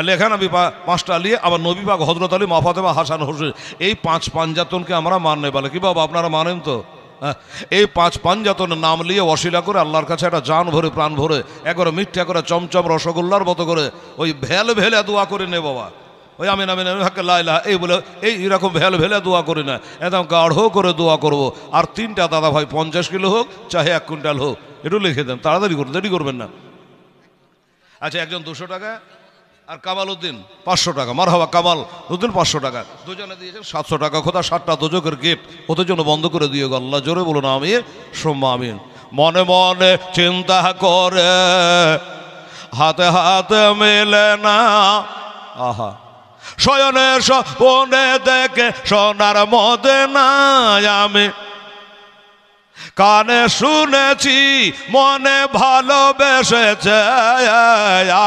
লেখা নবী পাঁচটা আলী, আবার নবী পাক হযরত আলী, মা ফাতেমা, হাসান, হোসেন, এই পাঁচ পাঞ্জাতনকে আমরা মানলে বলে কি বাবা আপনারা মানেন তো? এই পাঁচ পাঞ্জাতনের নাম নিয়ে অশিলা করে আল্লাহর কাছে একটা জান ভরে প্রাণ ভরে একবারে মিথ্যা করে চমচম রসগোল্লার মতো করে ওই ভেলে দোয়া করে নে বাবা। ওই আমিন আমিন লাইলা এই বলে এই এরকম ভেলে দোয়া করি না, একদম গাঢ় করে দোয়া করবো। আর তিনটা দাদা ভাই 50 কিলো হোক চাহে 1 কুইন্টাল হোক, একটু লিখে দেন, তাড়াতাড়ি করুন, দেরি করবেন না। আচ্ছা, একজন 200 টাকা, আর কামাল উদ্দিন 500 টাকা। মারহাবা কামাল উদ্দিন 500 টাকা, দুজনে দিয়েছেন 700 টাকা। খোদা 7টা দোজকের গেট ওদের জন্য বন্ধ করে দিয়ে গো আল্লাহ, জোরে বলুন আমিন সুম্মা আমিন। মনে মনে চিন্তা করে হাতে হাতে মেলে না, আহা শয়নে স্বপ্নে দেখে সোনার মদিনা আমি কানে শুনেছি মনে ভালোবেসেছে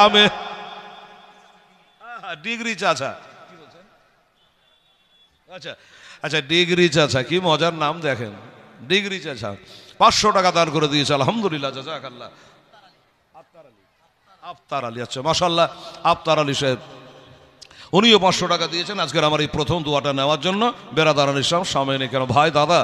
আমি। ডিগ্রি চাচা কি বলছেন? আচ্ছা আচ্ছা, ডিগ্রি চাচা কি মজার নাম দেখেন, ডিগ্রি চাচা 500 টাকা দান করে দিয়েছে, আলহামদুলিল্লাহ জাযাকাল্লাহ। আফতার আলী, আচ্ছা মাশাআল্লাহ, আফতার আলী সাহেব উনিও 500 টাকা দিয়েছেন আজকের আমার এই প্রথম দোয়াটা নেওয়ার জন্য। বেরাদারান ইসলাম সামনে কেন ভাই দাদা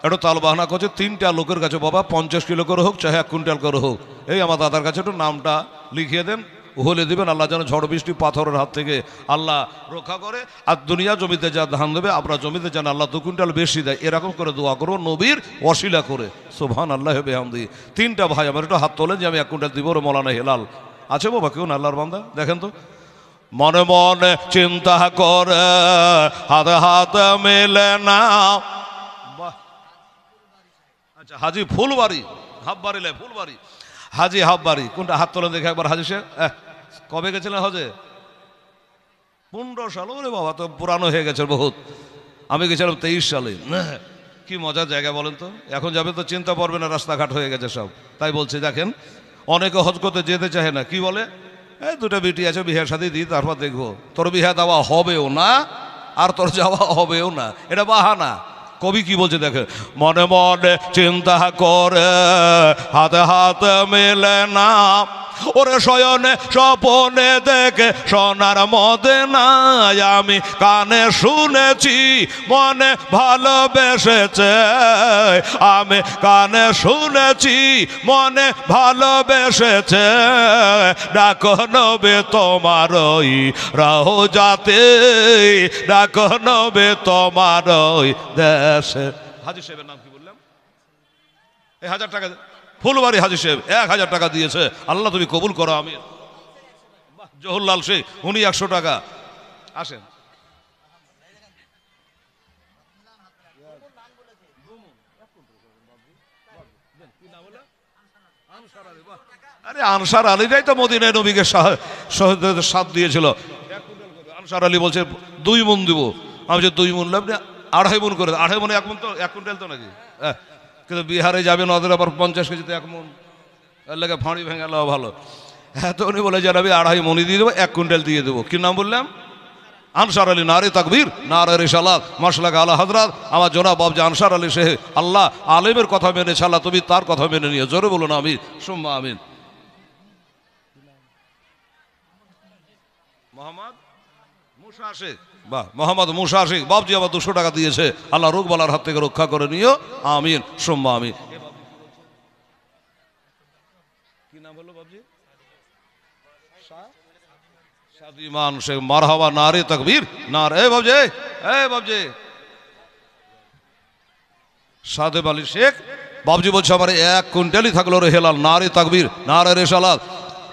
একটু তাল বাহানা করছে, 3টা লোকের কাছে বাবা 50 কিলো করে হোক চাহে 1 কুইন্টাল করে হোক, এই আমার দাদার কাছে একটু নামটা লিখিয়ে দেন, হলে দিবেন। আল্লাহ যেন ঝড় বৃষ্টি পাথরের হাত থেকে আল্লাহ রক্ষা করে। আর দুনিয়া জমিতে যা ধান দেবে আপনার জমিতে যেন আল্লাহ 2 কুইন্টাল বেশি দেয়, এরকম করে দোয়া করবো নবীর ওসিলা করে। সুবহান আল্লাহ বিহামদি। 3টা ভাই আমার একটু হাত তোলেন যে আমি 1 কুইন্টাল দিব। মৌলানা হেলাল আছে বাবা কেউ না? আল্লাহর বান্দা দেখেন তো, মনে মনে চিন্তা করে হাতে হাতে মেলে না। আচ্ছা, হাজি ফুলবাড়ি, হাববাড়ি লাই ফুলবাড়ি, হাজি হাববাড়ি কোনটা? হাত তোলেন দেখে একবার। হাজি সে কবে গেছিলেন হজে? 15 সাল। ওরে বাবা, তো পুরানো হয়ে গেছে বহুত। আমি গেছিলাম 23 সালে। কি মজার জায়গা বলেন তো, এখন যাবে তো চিন্তা করবে না, রাস্তাঘাট হয়ে গেছে সব। তাই বলছি দেখেন, অনেকে হজ করতে যেতে চায় না, কি বলে এই 2টা বিটি আছে বিহার সাথে দিই তারপর দেখবো। তোর বিহা দেওয়া হবেও না আর তোর যাওয়া হবেও না, এটা বাহানা। কবি কি বলছে দেখে, মনে মনে চিন্তা করে হাতে হাতে মেলে না, ওরে শয়নে স্বপনে দেখে সোনার মদিনা আমি কানে শুনেছি মনে ভালোবেসেছে আমি কানে শুনেছি মনে ভালোবেসেছে। ডাকো নবী তোমার ওই রওজাতে, ডাকো নবী তোমার ওই দেশে। হাজি সাহেবের নাম কি বললাম? এই 1000 টাকা ফুলবাড়ি হাজি সাহেব 1000 টাকা দিয়েছে, আল্লাহ তুমি কবুল করো আমিন। জহুরলাল শেখ উনি 100 টাকা। আসেন আরে আনসার আলীরাই তো মদিনায় নবীকে শহীদের সাথ দিয়েছিল। আনসার আলী বলছে 2 মণ দিব। আমি যে 2 মণ লাভ 2.5 মণ করে। 2.5 মণে 1 মণ তো 1 কুইন্টাল তো নাকি? কিন্তু বিহারে যাবেন ওদের আবার 50 কেজিতে 1 মণ, এর লাগে ফাঁড়ি ভেঙালো ভালো। হ্যাঁ, তো উনি বলে যারা আমি 2.5 মণই দিয়ে দেবো, 1 কুইন্টাল দিয়ে দেবো। কি নাম বললাম? আনসার আলী। নারে তাকবীর, নারে রিসালাত, মাশাআল্লাহ আলা হযরত আমার জনাব বাবজি আনসার আলী শেখ। আল্লাহ আলেমের কথা মেনে আল্লাহ তুমি তার কথা মেনে নিও, জোরে বলুন আমিন সুম্মা আমিন। মোহাম্মদ মুসা শেখ, বাহ, মোহাম্মদ মুসা শেখ বাবজি আবার 200 টাকা দিয়েছে, আল্লাহ রোগ বালার হাত থেকে রক্ষা করে নিও আমিন সুম্মা আমিন। কি নাম হলো বাবজি? সাদিমান শেখ। মারহাবা, নারে তাকবীর, নারে বাবজি, বাবজি সাদেব আলী শেখ বাবজি বলছে আমার 1 কুইন্টালই থাকলো রে হেলাল। নারে তাকবীর, নারে রিসালাত।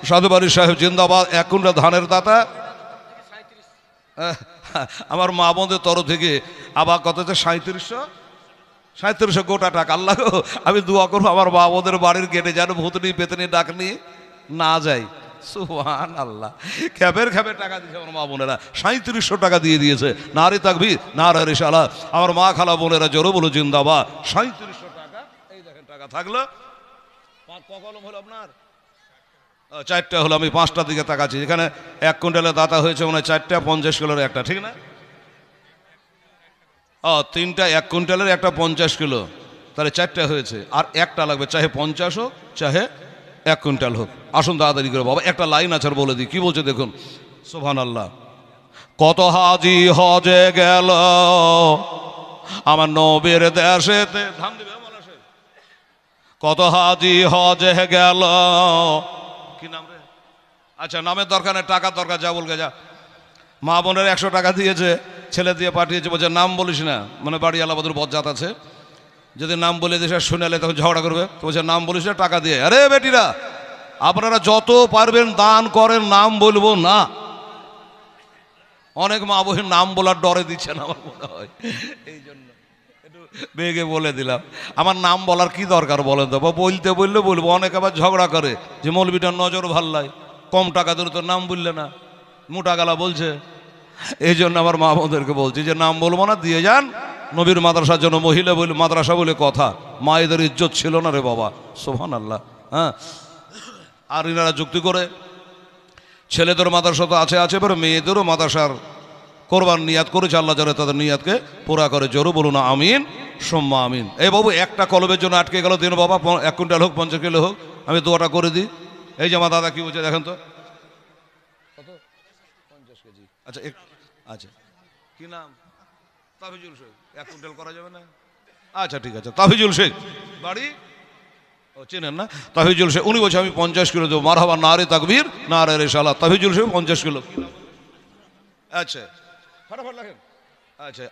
সাদেব আলী সাহেব জিন্দাবাদ। 1 কুইন্টাল ধানের দাতা। আমার মা বোনদের তরফ থেকে আবার কত 3700 গোটা টাকা। আল্লাহ আমি দোয়া করবো আমার মা বোনদের বাড়ির গেটে যেন ভূতনি পেতনি ডাক নিয়ে না যায়। সুবহানাল্লাহ, খ্যাপের টাকা দিয়েছে আমার মা বোনেরা, 3700 টাকা দিয়ে দিয়েছে। নারে তাকবীর, নারে রিসালাত। আমার মা খালা বোনেরা জোরে বলো জিন্দাবাদ। 3700 টাকা, এই দেখেন টাকা থাকলো। কলম হলো আপনার 4টা হলো, আমি 5টার দিকে তাকাচ্ছি। এখানে 1 কুইন্টালের দাতা হয়েছে মনে হয় 4টা, 50 কিলোর একটা, ঠিক না? 3টা 1 কুইন্টালের, একটা 50 কিলো, তাহলে 4টা হয়েছে। আর একটা লাগবে, চাহে 50 হোক চাহে 1 কুইন্টাল হোক। আসুন তাড়াতাড়ি করে বাবা, একটা লাইন আছে বলে দিই, কি বলছে দেখুন। সুবহানাল্লাহ। কত হাজি হজে গেল আমার নবীর দেশেতে, ধান দিবে মানুষে। কত হাজি হজে গেল, কি নাম রে? আচ্ছা নামের দরকার নেই, টাকার দরকার, যা বলকে যা। মা বোনের 100 টাকা দিয়েছে, ছেলে দিয়ে পাঠিয়েছে, বলছে নাম বলিস না, মানে বাড়ি আলাবাদুর বজ্জাত আছে, যদি নাম বলে দিস শুনালে তখন ঝগড়া করবে, তো বলছে নাম বলিস না, টাকা দিয়ে। আরে বেটিরা, আপনারা যত পারবেন দান করেন, নাম বলবো না। অনেক মা বোন নাম বলার ডরে দিচ্ছেন আমার মনে হয়, এই জন্য একটু বেগে বলে দিলাম। আমার নাম বলার কি দরকার বলেন তো, বলতে বললে বলবো। অনেক আবার ঝগড়া করে যে মৌলবীটার নজর ভাল্লাই, কম টাকা ধরে তো নাম বললে না, মোটা গালা বলছে। এই জন্য আমার মা বোনদেরকে বলছি যে নাম বলবো না, দিয়ে যান। নবীর মাদ্রাসার জন্য মহিলা বলে মাদ্রাসা বলে কথা, মায়েদের ইজ্জত ছিল না রে বাবা, সুবহানাল্লাহ। হ্যাঁ, আর ইনারা যুক্তি করে ছেলেদের মাদ্রাসা তো আছে আছে, এবার মেয়েদেরও মাদ্রাসার করবার নিয়াত করেছে, আল্লাহ যারা তাদের নিয়াতকে পুরা করে, জোরে বলুন আমিন সুম্মা আমিন। এই বাবু একটা কলবের জন্য আটকে গেল, দিন বাবা 1 কুইন্টাল হোক 50 কিলো হোক, আমি দোয়াটা করে দিই। এই যে আমার দাদা কি বলছে দেখেন তো, কত 50 কেজি। আচ্ছা আচ্ছা কি নাম? তাফিজুল শেখ। 1 কুইন্টাল করা যাবে না? আচ্ছা ঠিক আছে, তাফিজুল শেখ, বাড়ি ও চেনেন না? তাফিজুল শেখ, উনি বলছে আমি 50 কিলো দেবো। মারহাবা, নারে তাকবীর, নারে রিসালাত। তাফিজুল শেখ 50 কিলো। আচ্ছা ফাটাফাট লাগেন। আচ্ছা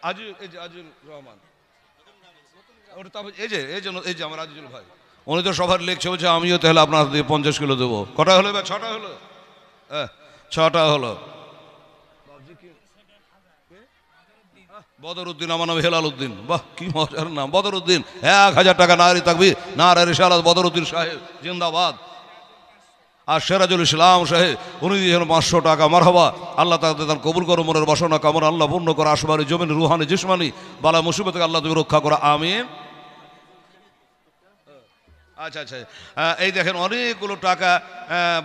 এই যে আজিজুল রহমান, এই যে আমার আজিজুল ভাই, উনি তো সবার লেখছে, বলছে আমিও তাহলে আপনার দিয়ে 50 কিলো দেবো। কটা হলো এবার? 6টা হলো। হ্যাঁ 6টা হলো। বদরউদ্দিন, আমার নাম হেলাল উদ্দিন। বাহ কি মজার নাম, বদরউদ্দিন। 1000 টাকা, নারী তাকবীর, নারে রিসালাত, বদরউদ্দিন সাহেব জিন্দাবাদ। আর সিরাজুল ইসলাম সাহেব, উনি দিয়েছেন 500 টাকা। মারহাবা, আল্লাহ তাদের কবুল করো, মনের বাসনা কামনা আল্লাহ পূর্ণ করো, আসমানি জমিন রুহানি জিসমানি বালা মুসিবত থেকে আল্লাহ তুমি রক্ষা করো, আমিন। আচ্ছা আচ্ছা, এই দেখেন অনেকগুলো টাকা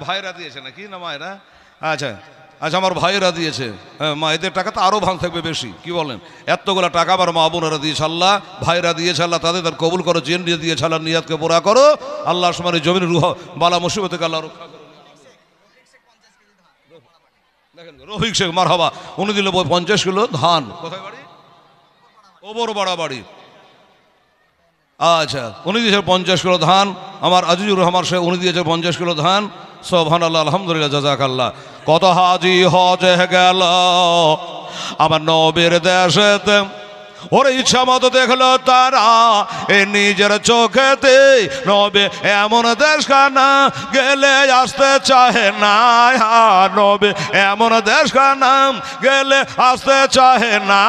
ভাইরা দিয়েছে, নাকি না মায়েরা? আচ্ছা আচ্ছা, আমার ভাইয়েরা দিয়েছে। মা এদের টাকা তো আরও ভাঙ থাকবে বেশি, কি বলেন? এতগুলো টাকা আমার মা বোনেরা দিয়েছে, আল্লাহ ভাইরা দিয়েছে, আল্লাহ তাদের কবুল করো, জেন দিয়ে দিয়েছে, আল্লাহ নিয়াতকে পুরা করো, আল্লাহ আসমানি জমিন রুহ বালা মুসিবত থেকে আল্লাহ রক্ষা করো। দেখেন রফিক শেখ, মারহাবা, উনি দিল 50 কিলো ধান। কোথায় বাড়ি? ওবর বাড়া বাড়ি। আচ্ছা, উনি দিয়েছে 50 কিলো ধান। আমার আজিজুর রহমান সাহেব, উনি দিয়েছে 50 কিলো ধান। সুবহানাল্লাহ, আলহামদুলিল্লাহ, জাযাকাল্লাহ। কত হাজি হজে গেল আমার নবীর দেশেতে, ওর ইচ্ছা মতো দেখলো তারা এ নিজের চোখেতে, নবী এমন দেশখানা গেলে আসতে চাহে না, নবী এমন দেশখানা গেলে আসতে চাহে না,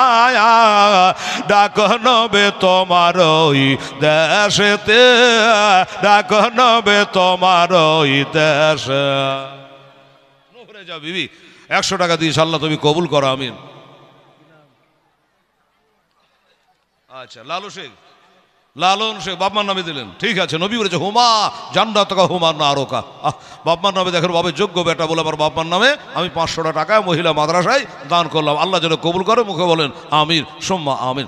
ডাক নবী তোমার ওই দেশেতে, ডাক নবী তোমার ওই দেশে। যা বিবি 100 টাকা দিয়েছে, আল্লাহ তুমি কবুল করো, আমিন। আচ্ছা লালু শেখ, লালন শেখ বাপমার নামে দিলেন, ঠিক আছে। নবী বলেছে হুমা জান্নাত কা হুমা নারকা। বাপমার নামে দেখেন, বাবা যোগ্য বেটা বলে আমার বাপমার নামে আমি 500 টাকা মহিলা মাদ্রাসায় দান করলাম, আল্লাহ যেন কবুল করে, মুখে বলেন আমিন সুম্মা আমিন।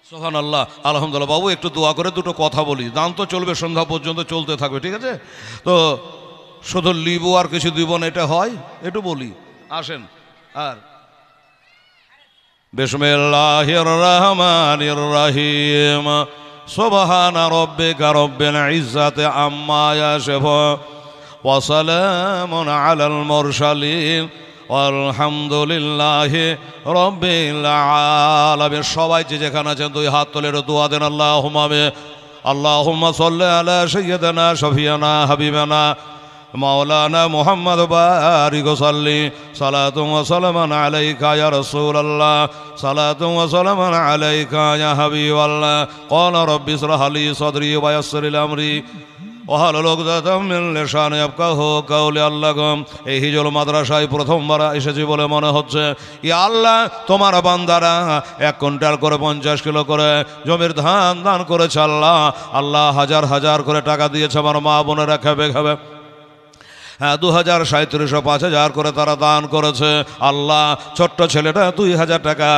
সুবহানাল্লাহ, আলহামদুলিল্লাহ। বাবু একটু দোয়া করে দুটো কথা বলি, দান তো চলবে সন্ধ্যা পর্যন্ত, চলতে থাকবে, ঠিক আছে? তো শুধু লিবো আর কিছু দিব না, এটা হয়? একটু বলি, আসেন। আর বিসমিল্লাহির রহমানির রহিম, সুবহানা রাব্বিকা রাব্বিল ইজ্জাতি আম্মা ইয়াসিফুন ওয়া সালামুন আলাল মুরসালিন আলহামদুলিল্লাহি রাব্বিল আলামিন। সবাই যে যেখানে আছেন 2 হাত তুলে দোয়া দেন, আল্লাহুম্মা আল্লাহুম্মা সাল্লি আলা সাইয়্যিদিনা শাফিয়ানা হাবিবানা মাওলানা মুহাম্মদ বারিক সাল্লি সালাতুন ওয়া সালামান আলাইকা ইয়া রাসূলুল্লাহ, সালাতুন ওয়া সালামান আলাইকা ইয়া হাবিবাল্লাহ। ক্বালা রাব্বি ইশরাহ লি সাদরি ওয়া ইয়াসসির লি আমরি ওয়াহলুল উকদাতাম মিন লিসানি ইয়াফকাহু কাওলি। আল্লাহ এই হিজল মাদ্রাসায় প্রথমবার এসেছি বলে মনে হচ্ছে। ইয়া আল্লাহ, তোমার বান্দারা 1 কুইন্টাল করে 50 কিলো করে জমির ধান দান করেছে। আল্লাহ আল্লাহ হাজার হাজার করে টাকা দিয়েছে, আমার মা বোনেরা খাবে খাবে হ্যাঁ 2037 5,000 করে তারা দান করেছে। আল্লাহ ছোট্ট ছেলেটা 2,000 টাকা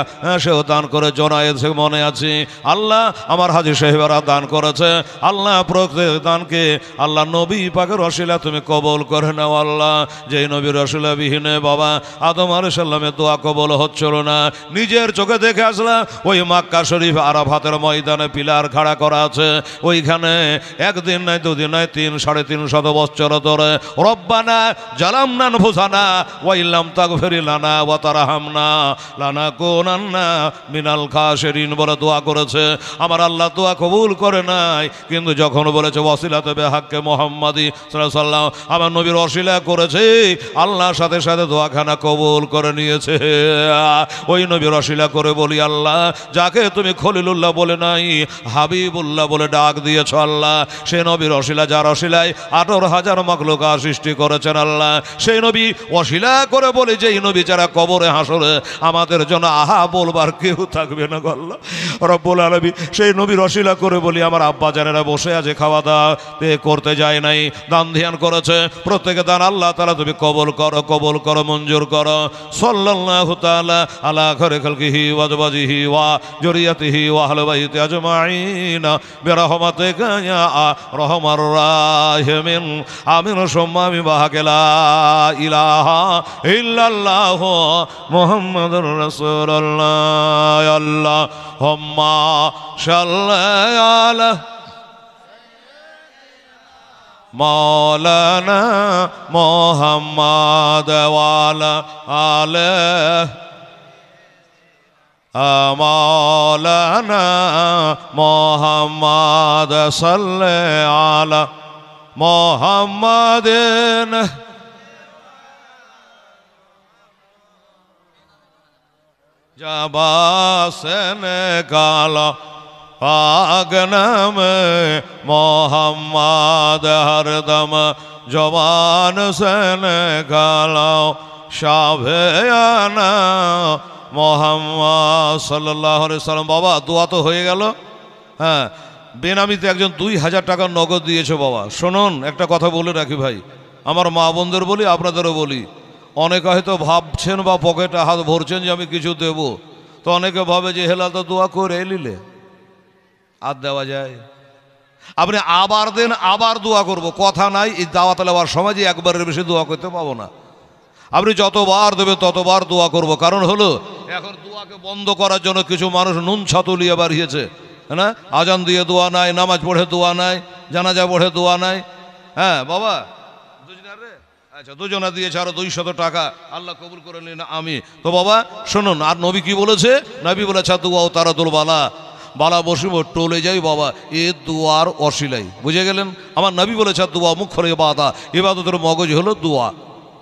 সেও দান করে জোনায়েদ, সে মনে আছে। আল্লাহ আমার হাজী সাহেবেরা দান করেছে। আল্লাহ প্রত্যেক দানকে আল্লাহ নবী পাকের ওসিলা তুমি কবুল করে নাও। আল্লাহ যেই নবীর ওসিলা বিহীনে বাবা আদম আলাইহিস সালামের দোয়া কবুল হচ্ছিল না, নিজের চোখে দেখে আসলাম ওই মক্কা শরীফ আরাফাতের ময়দানে পিলার খাড়া করা আছে, ওইখানে একদিন নাই দুদিন নাই 300-350 বছর ধরে রব্বানা জালামনা আনফুসানা ওয়া ইল্লাম তাগফির লানা ওয়া তারহামনা লানাকুনান্না মিনাল খাসিরিন বলে দোয়া করেছে। আমার আল্লাহ দোয়া কবুল করে নাই, কিন্তু যখন বলেছে ওয়াসিলাতে বিহাক্কে মুহাম্মাদি সাল্লাল্লাহু আলাইহি সাল্লাম, আমার নবীর ওসিলা করেছে, আল্লাহর সাথে সাথে দোয়াখানা কবুল করে নিয়েছে। ওই নবীর ওসিলা করে বলি আল্লাহ যাকে তুমি খলিলুল্লাহ বলে নাই হাবিবুল্লাহ বলে ডাক দিয়েছ আল্লাহ, সে নবীর ওসিলা যার ওসিলায় 18,000 মাখলুকা সৃষ্টি করেছেন আল্লাহ, সেই নবী ওসিলা করে বলি যেই নবী যারা কবরে হাসরে আমাদের জন্য আহা বলবার কেউ থাকবে না আল্লাহ রব্বুল আলামিন, সেই নবীর ওসিলা করে বলি আমার আব্বা জানেরা বসে আছে, খাওয়া দাওয়া করতে যায় নাই, দান ধ্যান করেছে, প্রত্যেকে দান আল্লাহ তাআলা তুমি কবুল করো মঞ্জুর করো। সাল্লাল্লাহু তাআলা আলা খায়রি খালকিহি ওয়া আজওয়াজিহি ওয়া যুররিয়াতিহি ওয়া আহলি বাইতি আজমাইন বিরহমাতিকা ইয়া আরহামার রাহিমিন। আমিন সুম্মা আমিন বাহাকে লা ইলাহা ইল্লাল্লাহ মুহাম্মাদুর রাসূলুল্লাহ। আল্লাহুম্মা সাল্লি আলা মাওলানা মুহাম্মাদ ওয়া আলা আলিহি মাওলানা মুহাম্মাদ সাল্লি আলা মুহাম্মাদিন। জাবাসেন কালা আগনম মোহাম্মদ হরদম জবান সেন গালাও শাভেয়ানা মোহাম্মদ সাল্লাল্লাহু আলাইহি সাল্লাম। বাবা দোয়া তো হয়ে গেল। হ্যাঁ বেনামিতে একজন 2,000 টাকা নগদ দিয়েছে। বাবা শুনুন একটা কথা বলে রাখি ভাই, আমার মা বোনদের বলি আপনাদেরও বলি, অনেকে হয়তো ভাবছেন বা পকেটে হাত ভরছেন যে আমি কিছু দেব, তো অনেকে ভাবে যে হেলা তো দোয়া করে এলিলে আর দেওয়া যায়, আপনি আবার দেন আবার দোয়া করব, কথা নাই এই দাওয়াত নেওয়ার সময় যে একবারের বেশি দোয়া করতে পাবো না। আপনি যতবার দেবেন ততবার দোয়া করব। কারণ হলো এখন দোয়াকে বন্ধ করার জন্য কিছু মানুষ নুন ছাতুলিয়ে বাড়িয়েছে, হ্যাঁ না, আজান দিয়ে দোয়া নাই, নামাজ পড়ে দোয়া নাই, জানাজা পড়ে দোয়া নাই। হ্যাঁ বাবা আচ্ছা দুজনা দিয়েছে আরো 200 টাকা, আল্লাহ কবুল করে নিন আমি। তো বাবা শুনুন, আর নবী কি বলেছে? নবী বলেছে দোয়াও তারা দোল বালা বালা বসিব টলে যাই বাবা এ দোয়ার অশিলাই। বুঝে গেলেন? আমার নবী বলেছে দোয়া মুখ খরে বাদা, ইবাদতের মগজ হলো দোয়া,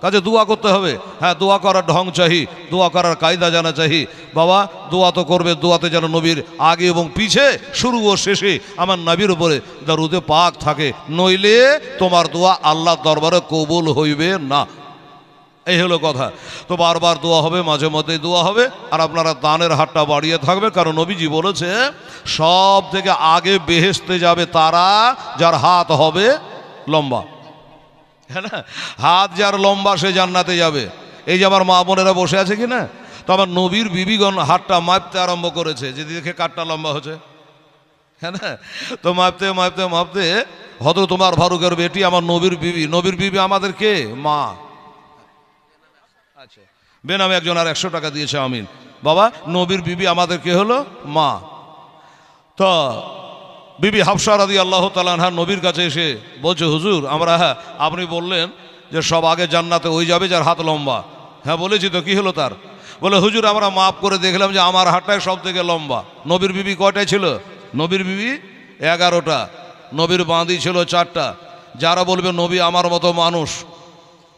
কাজে দোয়া করতে হবে। হ্যাঁ দোয়া করার ঢং চাহি, দোয়া করার কায়দা জানা চাহি। বাবা দোয়া তো করবে, দোয়াতে যেন নবীর আগে এবং পিছে শুরু ও শেষে আমার নবীর উপরে দরুদে পাক থাকে, নইলে তোমার দোয়া আল্লাহর দরবারে কবুল হইবে না। এই হলো কথা। তো বারবার দোয়া হবে, মাঝে মধ্যেই দোয়া হবে, আর আপনারা দানের হাতটা বাড়িয়ে থাকবে, কারণ নবীজি বলেছে সব থেকে আগে বেহেশতে যাবে তারা যার হাত হবে লম্বা। হ্যাঁ না, হাত যার লম্বা সে জান্নাতে যাবে। এই যে আমার মা বোনেরা বসে আছে কি না, তো আমার নবীর বিবিগণ হাতটা মাপতে আরম্ভ করেছে যে দেখে কাঠটা লম্বা হচ্ছে, হ্যাঁ না, তো মাপতে মাপতে মাপতে হয়তো তোমার ফারুকের বেটি আমার নবীর বিবি, নবীর বিবি আমাদের কে? মা। আচ্ছা বেনামে একজন আর 100 টাকা দিয়েছে, আমিন। বাবা নবীর বিবি আমাদের কে হলো? মা। তো বিবি হাফসা রাদিয়াল্লাহু তাআলা আনহা নবীর কাছে এসে বলছে হুজুর আমরা, আপনি বললেন যে সব আগে জান্নাতে ওই যাবে যার হাত লম্বা। হ্যাঁ বলেছি তো, কি হলো তার? বলে হুজুর আমরা মাপ করে দেখলাম যে আমার হাতটাই সব থেকে লম্বা। নবীর বিবি কয়টাই ছিল? নবীর বিবি 11টা, নবীর বাঁধি ছিল 4টা। যারা বলবে নবী আমার মতো মানুষ,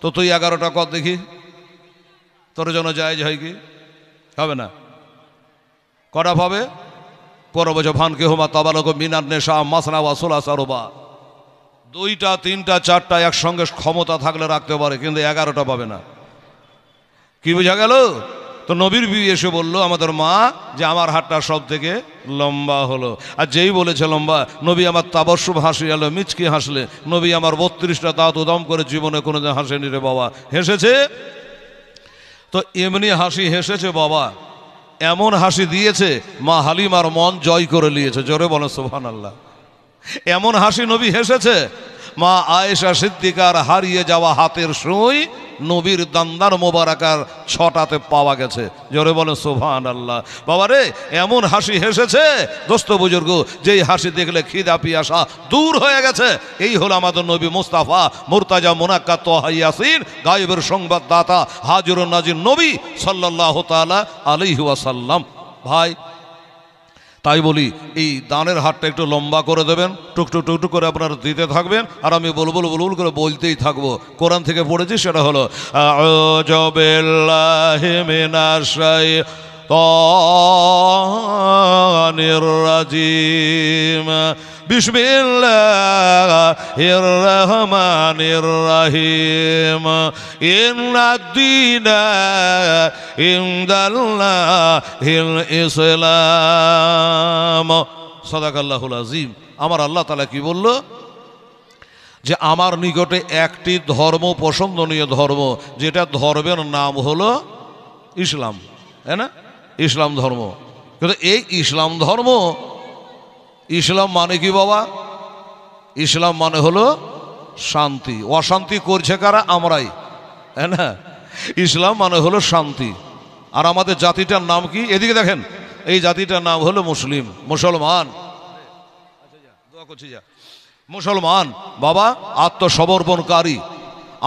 তো তুই 11টা কর দেখি, তোর জন্য জায়েজ হয় কি? হবে না। কটা পাবে? পর বছর ভানকে হোমা তাবালক মিনার নেশা মাসনা ওয়াসুলা সারোবা, 2টা 3টা 4টা একসঙ্গে ক্ষমতা থাকলে রাখতে পারে, কিন্তু 11টা পাবে না। কি বোঝা গেল? তো নবীর বিবি এসে বললো আমাদের মা যে আমার হাতটা সব থেকে লম্বা হলো। আর যেই বলেছে লম্বা, নবী আমার তাবস্সুম হাসি এলো, মিচকি হাসলে। নবী আমার 32টা দাঁত উদম করে জীবনে কোনোদিন হাসেনি রে বাবা। হেসেছে তো এমনি হাসি হেসেছে বাবা, এমন হাসি দিয়েছে মা হালিমার মন জয় করে নিয়েছে। জোরে বলো সুবহানাল্লাহ। এমন হাসি নবী হেসেছে, মা আয়েশা সিদ্দিকার হারিয়ে যাওয়া হাতের সুই নবীর দান্দার মোবারকার ছটাতে পাওয়া গেছে। জোরে বলে সুবহানাল্লাহ। বাবা রে, এমন হাসি হেসেছে দোস্ত বুজুর্গ, যেই হাসি দেখলে খিদা পিয়াসা দূর হয়ে গেছে। এই হলো আমাদের নবী মুস্তাফা মুরতাজা মুনাক্কাত তোহা ইয়াসিন, গায়েবের সংবাদদাতা, হাজিরুন নাজির নবী সাল্লাল্লাহু তাআলা আলাইহি ওয়াসাল্লাম। ভাই তাই বলি, এই দানের হাতটা একটু লম্বা করে দেবেন, টুকটুক টুকটুক করে আপনারা দিতে থাকবেন, আর আমি বুলবুল করে বলতেই থাকবো। কোরআন থেকে পড়েছি, সেটা হলো আউযু বিল্লাহি মিনাশ শাইতানির রাজিম, বিসমিল্লাহির রহমানির রহিম, ইন্নাদ-দীনা ইনদাল্লাহিল ইসলাম। সাদাকাল্লাহুল আযীম। আমার আল্লাহ তাআলা কি বলল? যে আমার নিকটে একটি ধর্ম পছন্দনীয় ধর্ম, যেটা ধর্মের নাম হলো ইসলাম, তাই না? ইসলাম ধর্ম। কিন্তু এই ইসলাম ধর্ম, ইসলাম মানে কি বাবা? ইসলাম মানে হলো শান্তি। অশান্তি করছে কারা? আমরাই, তাই না? ইসলাম মানে হলো শান্তি। আর আমাদের জাতিটার নাম কি? এদিকে দেখেন, এই জাতিটার নাম হলো মুসলিম, মুসলমান। মুসলমান বাবা, আত্মসমর্পণকারী।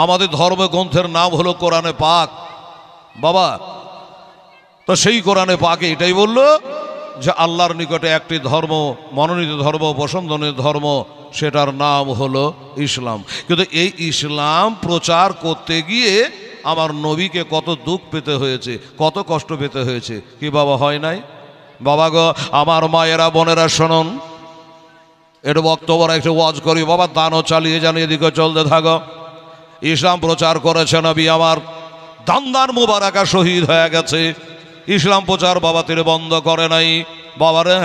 আমাদের ধর্মগ্রন্থের নাম হলো কোরআনে পাক বাবা। তো সেই কোরআনে পাকে এটাই বললো যে আল্লাহর নিকটে একটি ধর্ম, মনোনীত ধর্ম, পছন্দনীয় ধর্ম, সেটার নাম হলো ইসলাম। কিন্তু এই ইসলাম প্রচার করতে গিয়ে আমার নবীকে কত দুঃখ পেতে হয়েছে, কত কষ্ট পেতে হয়েছে। কি বাবা হয় নাই? বাবা গো, আমার মায়েরা বোনেরা শুনুন, একটু বক্তব্য একটু ওয়াজ করি বাবা, দানও চালিয়ে যান, এদিকে চলতে থাকো। ইসলাম প্রচার করেছে নবী আমার, দান্দার মুবারাকা শহীদ হয়ে গেছে। ইসলাম প্রচার বাবা তিনি বন্ধ করে নাই। বাবারে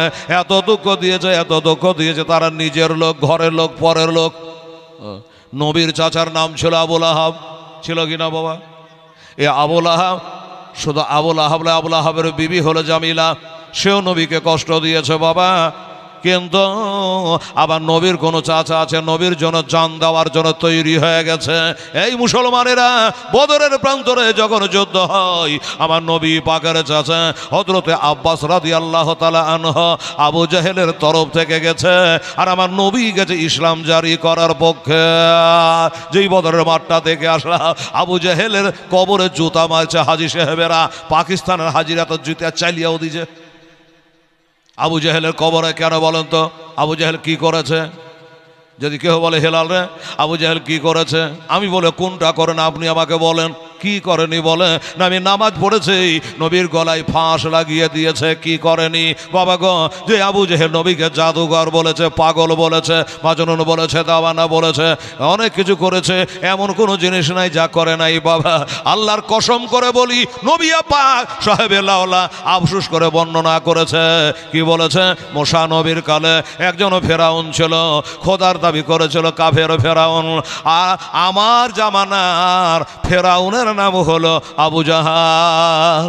এত দুঃখ দিয়েছে, এত দুঃখ দিয়েছে, তারা নিজের লোক, ঘরের লোক, পরের লোক। নবীর চাচার নাম ছিল আবুল আহাব, ছিল কিনা বাবা? এ আবুল আহাব, শুধু আবুল আহাব, আবুল আহাবের বিবি হলো জামিলা, সেও নবীকে কষ্ট দিয়েছে বাবা। কিন্তু আবার নবীর কোনো চাচা আছে, নবীর জন্য জান দেওয়ার জন্য তৈরি হয়ে গেছে। এই মুসলমানেরা, বদরের প্রান্তরে যখন যুদ্ধ হয়, আমার নবী পাকের চাচা হযরতে আব্বাস রাদিয়াল্লাহু তাআলা আনহু আবু জাহেলের তরফ থেকে গেছে, আর আমার নবী গেছে ইসলাম জারি করার পক্ষে। যেই বদরের মাঠটা থেকে আসলা, আবু জাহেলের কবরে জুতা মারছে হাজি সাহেবেরা, পাকিস্তানের হাজিরা তো জুতা চালিয়েও দিছে। আবু জাহেলের কবরে কেন বলেন তো? আবু জাহেল কি করেছে? যদি কেউ বলে হেলাল রে, আবু জাহেল কি করেছে? আমি বলে কোনটা করেন আপনি আমাকে বলেন, কি করেনি বলে? না আমি নামাজ পড়েছি, নবীর গলায় ফাঁস লাগিয়ে দিয়েছে, কি করেনি বাবা গো? যে আবু জাহেল নবীকে জাদুঘর বলেছে, পাগল বলেছে, মাজনুন বলেছে, দাওয়ানা বলেছে, অনেক কিছু করেছে, এমন কোনো জিনিস নাই যা করে নাই বাবা। আল্লাহর কসম করে বলি, নবী পাক সাহেবে লাওলা আফসোস করে বর্ণনা করেছে, কি বলেছে? মুসা নবীর কালে একজন ফেরাউন ছিল, খোদার দাবি করেছিল, কাফের ফেরাউন। আর আমার জামানার ফেরাউনের নাম হলো আবু জাহাল।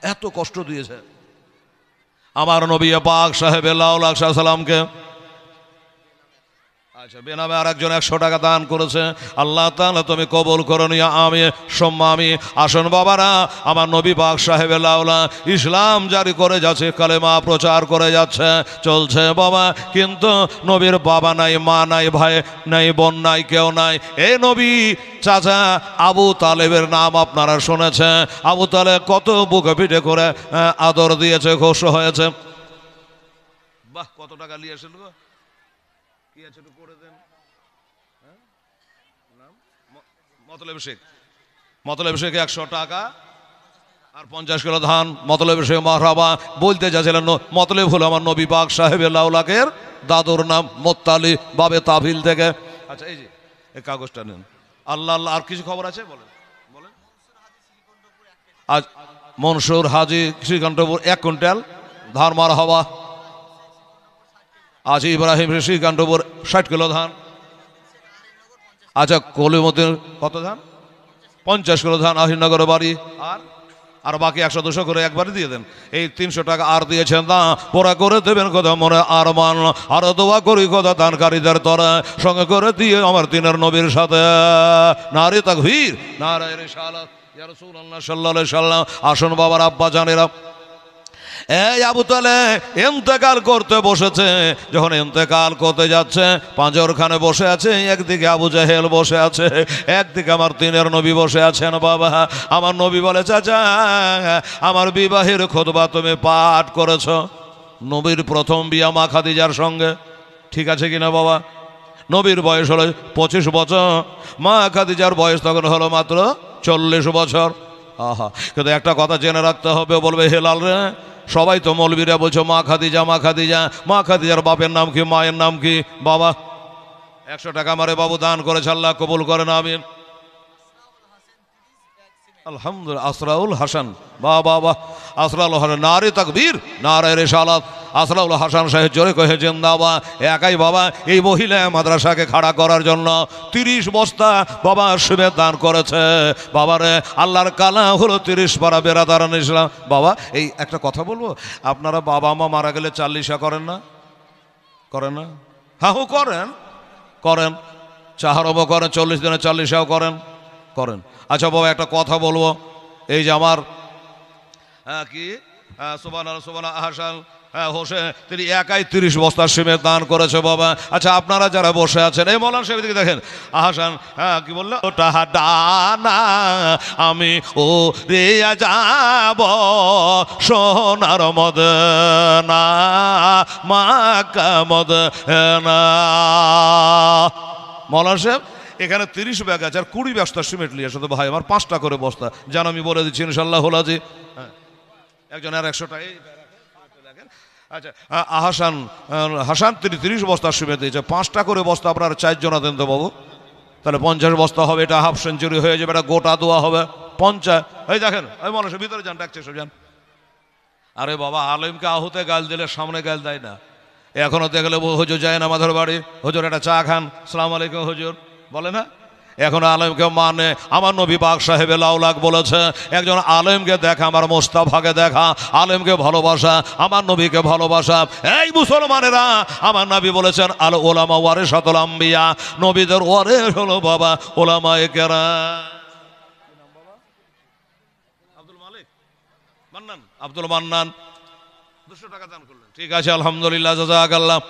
এত কষ্ট দিয়েছে আমার নবী পাক সাহেবে লাউলা সাল্লামকে। আচ্ছা, বেনামে আর একজন 100 টাকা দান করেছে, আল্লাহ তাআলা তুমি কবুল করো নিয়া আমি সম্মামি। আসুন বাবারা, আমার নবী পাক সাহেবে লাউলা ইসলাম জারি করে যাচ্ছে, কালেমা প্রচার করে যাচ্ছে, চলছে বাবা। কিন্তু নবীর বাবা নাই, মা নাই, ভাই নাই, বোন নাই, কেউ নাই। এই নবী চাচা আবু তালেবের নাম আপনারা শুনেছেন। আবু তালেব কত বুকে পিঠে করে আদর দিয়েছে, খুশি হয়েছে। বাহ, কত টাকা নিয়েছেন গো? কি আছে একটু করে দেন। মতলব শেখ, মতলব শেখ 100 টাকা আর 50 কিলো ধান। মতলব শেখ মারহাবা বলতে যাচ্ছিলেন, মতলব হলো আমার নবী পাক সাহেবে লাউলাকের দাদুর নাম মোত্তালি, বাবে তাফিল থেকে। আচ্ছা, এই যে এই কাগজটা নেন। আল্লাহ আল্লাহ, আর কিছু খবর আছে বলেন? বলেন। আজ মনসুর হাজি শ্রীকান্তপুর 1 কুইন্টাল ধান মারা হওয়া। আজ ইব্রাহিম শ্রীকান্তপুর 60 কিলো ধান। আচ্ছা কলিমতির কত ধান? 50 কিলো ধান আহিনগর বাড়ি। আর বাকি 100-200 করে একবারে দিয়ে দেন। এই 300 টাকা আর দিয়েছেন না, পোড়া করে দেবেন কথা মনে আর মান। আর দোয়া করি কথা দানকারীদের তরা সঙ্গে করে দিয়ে আমার দিনের নবীর সাথে নারী তাকবীর নারায়ে রিসালাত ইয়া রাসূলুল্লাহ সাল্লাল্লাহু আলাইহি সাল্লাম। আসুন বাবার আব্বা জানেরা, এই আবু তালেব ইন্তেকাল করতে বসেছে। যখন ইন্তেকাল করতে যাচ্ছে পাঁজরখানে বসে আছে, একদিকে আবু জাহেল বসে আছে, একদিকে আমার দিনের নবী বসে আছেন। বাবা আমার নবী বলে, চাচা আমার বিবাহের খুতবা তুমি পাঠ করেছ, নবীর প্রথম বিয়া মা খাদিজার সঙ্গে, ঠিক আছে কিনা বাবা? নবীর বয়স হলো 25 বছর, মা খাদিজার বয়স তখন হলো মাত্র 40 বছর। আহা, কিন্তু একটা কথা জেনে রাখতে হবে, বলবে হেলাল রে সবাই তো মৌলবীরা বলছো মা খাদিজা মা খাদিজা, মা খাদিজার বাপের নাম কি মায়ের নাম কি? বাবা 100 টাকা আমারে বাবু দান করেছে, আল্লাহ কবুল করেন আমিন। আলহামদুলিল্লাহ। আসরাউল হাসান, বাহ বাহ বাহ, আসরাউল হাসান নারী তাকবীর নারায়ে রিসালাত। আসরাউল হাসান সাহেব জোরে কহে জিন্দাবাদ। একাই বাবা এই মহিলা মাদ্রাসাকে খাড়া করার জন্য 30 বস্তা বাবা সিমেন্ট দান করেছে। বাবারে আল্লাহর কালা হলো 30 পারা বেরাদারান ইসলাম। বাবা এই একটা কথা বলবো, আপনারা বাবা মা মারা গেলে 40 করেন না? করেন না? হ্যাঁ করেন, করেন। চাহারবও করেন, 40 দিনে 40 করেন, করেন। আচ্ছা বাবা একটা কথা বলবো, এই যে আমার কি সুবহানাল্লাহ সুবহানাল্লাহ হাসান হোসেন, তিনি একাই 30 বস্তা সিমেন্ট দান করেছে বাবা। আচ্ছা আপনারা যারা বসে আছেন, এই মৌলানা সাহেব দিকে দেখেন, আহাসান কি বললো, ওটা ডানা আমি ও রে যাব সোনার মদনা মাকা মদনা। মৌলানা সাহেব এখানে 30 ব্যাগ আছে আর 20 বস্তা সিমেন্ট নিয়ে আসো তো ভাই আমার, 5টা করে বস্তা যেন আমি বলে দিচ্ছি ইনশাল্লাহ হোলাজি। হ্যাঁ একজন আর 100 টাকা। আচ্ছা আহাসান হাসান তিনি 30 বস্তা সিমেন্ট দিয়েছে, 5টা করে বস্তা আপনার 4 জনা দেন তো বাবু, তাহলে 50 বস্তা হবে। এটা হাফ সেঞ্চুরি হয়ে যাবে, এটা গোটা দোয়া হবে 50। এই দেখেন ওই মানুষের ভিতরে যান, ডাকছে সব যান। আরে বাবা আলেমকে আহুতে গাল দিলে সামনে গাল দেয় না। এখনো দেখলে হুজুর যায় না আমাদের বাড়ি, হুজুর একটা চা খান, সালাম আলাইকুম হুজুর বলে না। এখন আলেমকে মানে আমার নবী পাক সাহেব লাউলাক বলেছে, একজন আলেমকে দেখা আমার মোস্তাফাকে দেখা, আলেমকে ভালোবাসা আমার নবীকে ভালোবাসা। এই মুসলমানেরা আমার নবী বলেছেন আল ওলামা ওয়ারিসাতুল আম্বিয়া, নবীদের ওয়ারিস হলো বাবা ওলামায়ে কেরাম। আব্দুল মালিক মান্নান, আব্দুল মান্নান 200 টাকা দান করলেন, ঠিক আছে আলহামদুলিল্লাহ জাযাকাল্লাহ।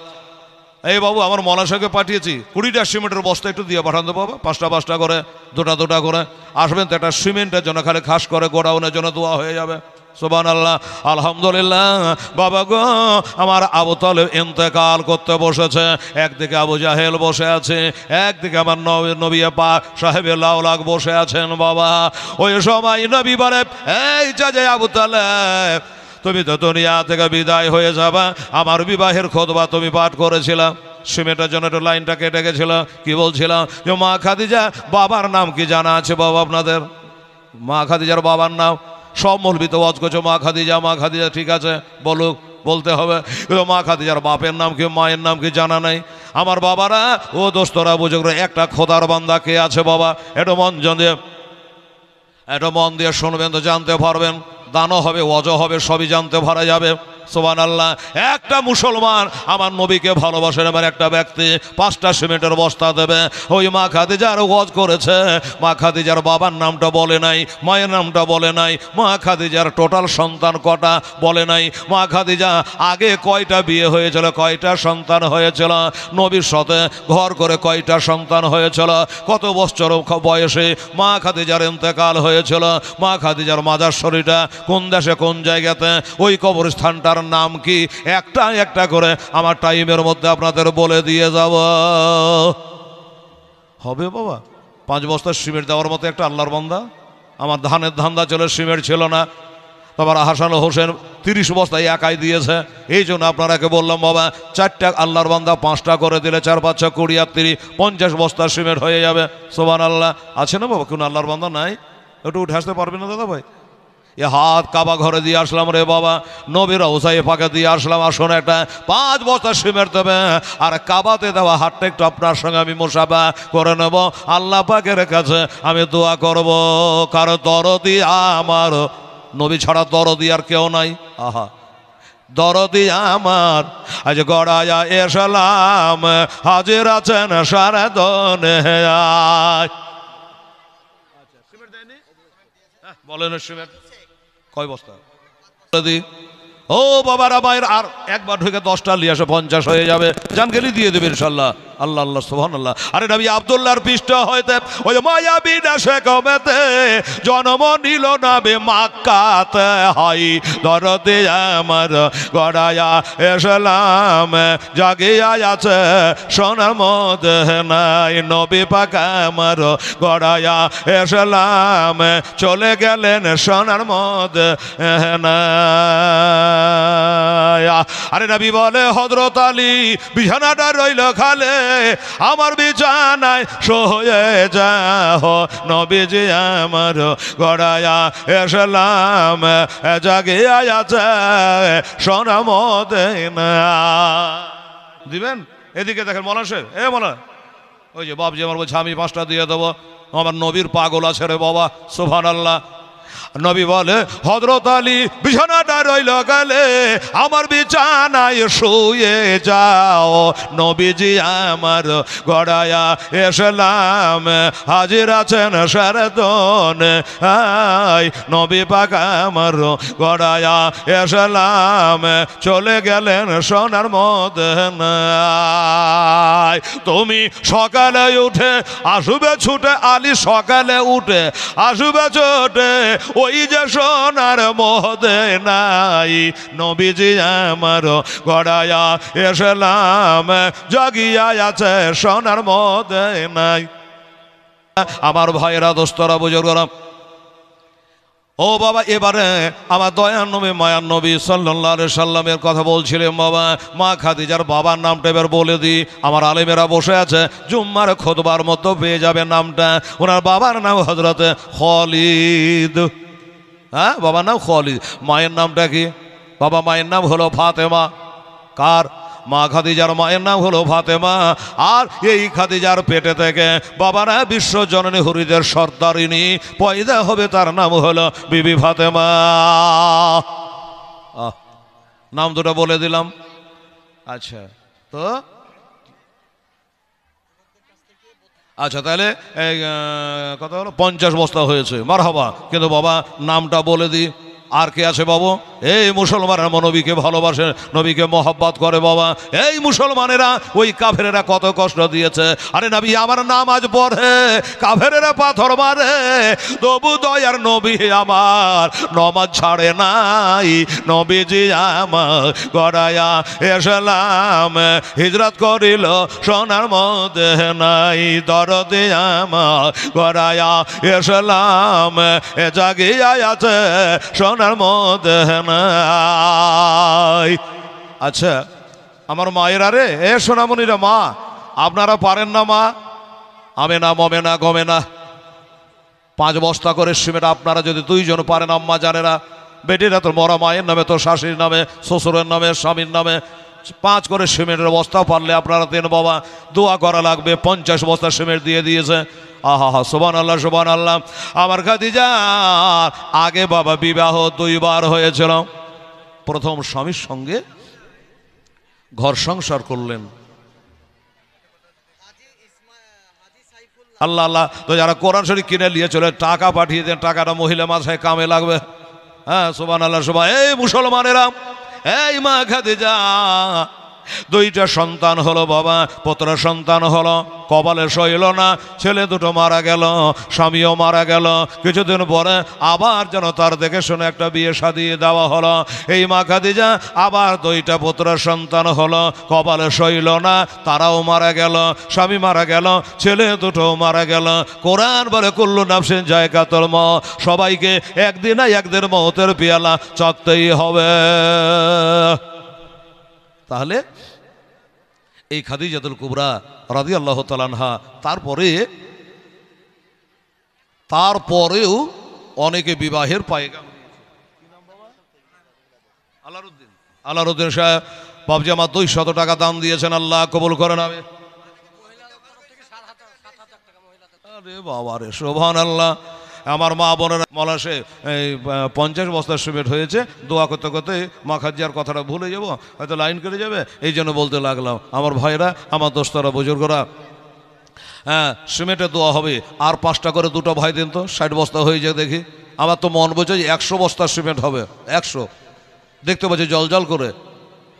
এই বাবু আমার মলাশাকে পাঠিয়েছি 20টা সিমেন্টের বস্তা একটু দিয়ে পাঠান তো বাবা, 5টা করে 2টা করে আসবেন তো, একটা সিমেন্টের জন্য খালি খাস করে গোডাউনের জন্য দোয়া হয়ে যাবে। সুবহানাল্লাহ আলহামদুলিল্লাহ। বাবা গো আমার আবু তালেব ইন্তেকাল করতে বসেছে, একদিকে আবু জাহেল বসে আছে, একদিকে আমার নবী পাক সাহেবে লাউলাক বসে আছেন। বাবা ওই সময় নবী বলে, এই যে আবু তালেব তুমি তো দুনিয়া থেকে বিদায় হয়ে যাবা, আমার বিবাহের খুতবা তুমি পাঠ করেছিলাম, সিমেন্টের জন্য একটু লাইনটা কেটে গেছিল। কি বলছিলাম যে মা খাদিজা বাবার নাম কি জানা আছে বাবা আপনাদের? মা খাদিজার বাবার নাম সব মৌলবি তো ওয়াজ করছো মা খাদিজা মা খাদিজা, ঠিক আছে বলুক, বলতে হবে, কিন্তু মা খাদিজার বাপের নাম কি মায়ের নাম কি জানা নাই। আমার বাবারা ও দোস্তরা বুঝুক, একটা খোদার বান্দা কে আছে বাবা, একটু মন দিয়ে শুনবেন তো জানতে পারবেন, দানও হবে ওয়াজও হবে, সবই জানতে পারা যাবে। সুবহানাল্লাহ। একটা মুসলমান আমার নবীকে ভালোবাসেন, এবার একটা ব্যক্তি 5টা সিমেন্টের বস্তা দেবে। ওই মা খাদিজার ওয়াজ করেছে, মা খাদিজার বাবার নামটা বলে নাই, মায়ের নামটা বলে নাই, মা খাদিজার টোটাল সন্তান কটা বলে নাই, মা খাদিজা আগে কয়টা বিয়ে হয়েছিল, কয়টা সন্তান হয়েছিল, নবীর সাথে ঘর করে কয়টা সন্তান হয়েছিল, কত বছর বয়সে মা খাদিজার ইন্তেকাল হয়েছিল, মা খাদিজার মাজার শরীরটা কোন দেশে কোন জায়গাতে, ওই কবরস্থানটার নাম কি, একটা একটা করে আমার টাইমের মধ্যে আপনাদের বলে দিয়ে যাব। হবে বাবা 5 বস্তা সিমেন্ট দেওয়ার মতো একটা আল্লাহর বান্দা। আমার ধানের ধান্দা চলে, সিমেন্ট ছিল না, তোমার হাসান হোসেন 30 বস্তা একাই দিয়েছে। এই জন্য আপনারাকে বললাম বাবা 4টা আল্লাহর বান্দা 5টা করে দিলে 4 5 6 20 আর 30 50 বস্তা সিমেন্ট হয়ে যাবে। সুবহানাল্লাহ। আছে না বাবা কোন আল্লাহর বান্দা নাই? একটু উঠে আসতে পারবেন না দাদা ভাই? এ হাত কাবা ঘরে দিয়ে আসলাম রে বাবা, নবীর রওজায়ে পাকে দিয়ে আসলাম, আসুন একটা 5 বস্তা সিমেন্ট দেবে, আর কাবাতে দেওয়া হাতটা একটু আপনার সঙ্গে আমি মুসাফা করে নেব, আল্লাহ পাকের কাছে আমি দোয়া করব, কারো দরদি আমার নবী ছাড়া দরদি আর কেউ নাই। আহা দরদি আমার আজ গড়ায়া এসলাম, হাজির আছেন সারা দুনিয়ায়। বলেন সিমেন্ট কয় বস্তা ও বাবারা মায়ের, আর একবার ঢুকে 10টা নিয়ে আসো, 50 হয়ে যাবে, জান গেলি দিয়ে দেবে ইনশাল্লাহ। আল্লাহ আল্লাহ সুবহানাল্লাহ। আরে নবী আব্দুল্লাহর পৃষ্ঠ হইতে ওই মায়াবী দেশে কমেতে জন্ম নিল নবী মক্কাতে, হয় দরদে আমার গড়ায়া এসলাম, জাগিয়া আছে সোনার মদিনায়, নবী পাক আমার গড়ায়া এসলাম, চলে গেলেন সোনার মদিনায়। আরে নবী বলে হযরত আলী বিছানাটা রইল খালে, আমার বিছানায় শুয়ে যাও, নবীজি আমার গড়ায়া এসলাম, জাগিয়া আছে সোনার মদিনায়। দিবেন এদিকে দেখেন মৌলানা সাহেব, এ মৌলানা ওই যে বাপ যে আমার বলছে আমি 5টা দিয়ে দেবো, আমার নবীর পাগল আছে রে বাবা, সুবহানাল্লাহ। নবী বলে হযরত আলী বিছানাটা রইল গেলে, আমার বিছানায় শুয়ে যাও, নবীজি আমার গড়ায়া এসলাম, হাজির আছেন সারা দুনিয়ায়, নবী পাক আমার গড়ায়া এসলাম, চলে গেলেন সোনার মদিনায়। তুমি সকালে উঠে আসবে ছুটে, আলী সকালে উঠে আসবে ছুটে, ওই যে সোনার মদিনায়, নবীজি আমার গড়ায়া এসলাম, জাগিয়া আছে সোনার মদিনায়। আমার ভাইরা দোস্তরা বুজুর্গরা, ও বাবা এবারে আমার দয়ার নবী মায়ার নবী সাল্লাল্লাহু আলাইহি সাল্লামের কথা বলছিলেন বাবা। মা খাদিজার বাবার নামটা এবার বলে দিই, আমার আলেমেরা বসে আছে, জুম্মার খুতবার মতো পেয়ে যাবে নামটা। ওনার বাবার নাম হযরত খালিদ। হ্যাঁ বাবার নাম খালিদ, মায়ের নামটা কি? বাবা মায়ের নাম হলো ফাতেমা। কার? মা খাদিজার মায়ের নাম হলো ফাতেমা। আর এই খাদিজার পেটে থেকে বাবারা বিশ্বজননী হুরিদের সর্দারিনী পয়দা হবে, তার নাম হলো বিবি ফাতেমা। নাম দুটো বলে দিলাম। আচ্ছা তো আচ্ছা তাহলে এই কথা হলো 50 বস্তা হয়েছে, মারহাবা। কিন্তু বাবা নামটা বলে দিই, আর কে আছে বাবু? এই মুসলমানেরা নবীকে ভালোবাসে, নবীকে মহব্বত করে বাবা। এই মুসলমানেরা ওই কাফেরেরা কত কষ্ট দিয়েছে। আরে নবী আমার নাম আজ পড়ে কাফেরেরা পাথর মারে, তবু দয়ার নবী আমার নমাজ ছাড়ে নাই। নবীজি আমার গড়ায়া এসলাম, হিজরত করিল সোনার মদিনায়, দরদে আমার গড়ায়া এসলাম, জাগিয়া আছে সোনার মদিনায়। আচ্ছা আমার মায়েরা রে, এ সোনামণিরা, মা আপনারা পারেন না মা? আমেনা মমেনা গমেনা 5 বস্তা করে সিমেন্ট আপনারা যদি 2 জন পারেন, আম্মা জানেরা, বেটিরা তো মরা মায়ের নামে, তো শাশুড়ির নামে, শ্বশুরের নামে, স্বামীর নামে 5 করে সিমেন্টের বস্তা পারলে আপনারা দেন বাবা। দোয়া করা লাগবে। 50 বস্তা সিমেন্ট দিয়ে দিয়েছে। আহা হা সুবহানাল্লাহ সুবহানাল্লাহ। আমার খাদিজা আগে বাবা বিবাহ 2 বার হয়েছিল। প্রথম স্বামীর সঙ্গে ঘর সংসার করলেন। আল্লাহ আল্লাহ। তো যারা কোরআন শরীফ কিনে নিয়ে চলে টাকা পাঠিয়ে দেন, টাকাটা মহিলা মাসায় কামে লাগবে। হ্যাঁ সুবহানাল্লাহ সুবহান। এই মুসলমানেরা, এই মা খাদিজা 2টা সন্তান হলো বাবা, পুত্র সন্তান হলো, কপালে সইল না, ছেলে 2টো মারা গেল, স্বামীও মারা গেল। কিছুদিন পরে আবার যেন তার দেখে শুনে একটা বিয়ে শাদী দেওয়া হলো। এই মা খাদিজা আবার 2টা পুত্র সন্তান হলো, কপালে সইল না, তারাও মারা গেল, স্বামী মারা গেল, ছেলে 2টো মারা গেল। কোরআন বলে কুল্লু নাফসিন যায়কাতুল মউত, সবাইকে একদিন না একদিন মওতের পেয়ালা চাকতেই হবে। তাহলে এই খাদিজাতুল কুবরা রাদিয়াল্লাহু তাআলা আনহা তারপরেও অনেকে বিবাহের পায়গাম, আলারউদ্দিন, আলারউদ্দিন সাহেব বাবজি আমার 200 টাকা দান দিয়েছেন, আল্লাহ কবুল করেন। আমি আরে বাবা রে, সুবহানাল্লাহ। আমার মা বোনেরা মলাশে এই 50 বস্তা সিমেন্ট হয়েছে, দোয়া করতে করতে মা খাদিজার কথাটা ভুলে যাব, হয়তো লাইন কেটে যাবে, এই জন্য বলতে লাগলাম। আমার ভাইরা, আমার দোস্তরা, বুজুর্গরা, হ্যাঁ সিমেন্টের দোয়া হবে। আর 5টা করে 2টো ভাই দিন তো, 60 বস্তা হয়ে যায় দেখি। আমার তো মন বোঝে 100 বস্তা সিমেন্ট হবে, 100। দেখতে পাচ্ছি জল জল করে।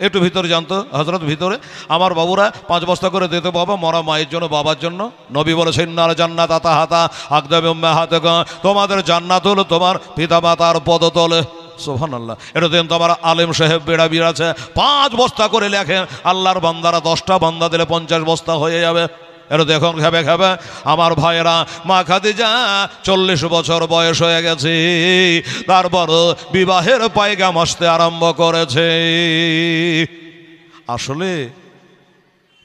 একটু ভিতরে জানতো হজরত, ভিতরে আমার বাবুরা 5 বস্তা করে দিতে বাবা, মরা মায়ের জন্য, বাবার জন্য। নবী বলেছেন নার জান্নাত আতা হাতা আকদাবে উম্মে হাতে, তোমাদের জান্নাত হলো তোমার পিতা মাতার পদতলে। সুবহানাল্লাহ। এটা দেন তো আমার আলেম সাহেব বেড়াবির আছে, 5 বস্তা করে লেখেন। আল্লাহর বান্দারা 10টা বান্দা দিলে 50 বস্তা হয়ে যাবে। এটা দেখুন খাবে খাবে আমার ভাইয়েরা। মা খাদিজা 40 বছর বয়স হয়ে গেছে, তারপর বিবাহের পায়গাম আসতে আরম্ভ করেছে। আসলে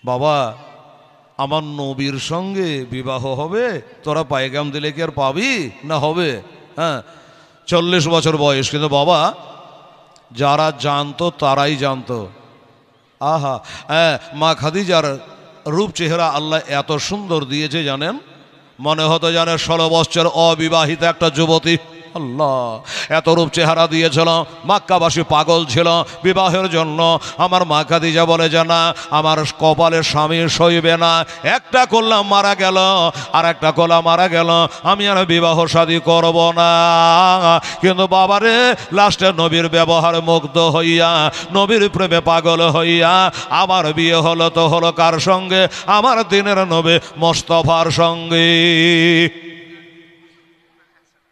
বাবা, আমার নবীর সঙ্গে বিবাহ হবে, তোরা পায়গাম দিলে কি আর পাবি না? হবে। হ্যাঁ, 40 বছর বয়স, কিন্তু বাবা যারা জানতো তারাই জানতো। আহা, হ্যাঁ, মা খাদিজার রূপ চেহারা আল্লাহ এত সুন্দর দিয়েছে জানেন, মনে হতো জানে 16 বছর অবিবাহিত একটা যুবতী। আল্লাহ, এত রূপ চেহারা দিয়েছিল, মক্কাবাসী পাগল ছিল বিবাহের জন্য। আমার মা খাদিজা বলে যে না, আমার কপালে স্বামী সইবে না, একটা করলাম মারা গেল, আর একটা করলাম মারা গেল, আমি আর বিবাহ শাদী করব না। কিন্তু বাবারে, লাস্টে নবীর ব্যবহার মুগ্ধ হইয়া, নবীর প্রেমে পাগল হইয়া আমার বিয়ে হলো। তো হলো কার সঙ্গে? আমার দিনের নবী মোস্তফার সঙ্গে।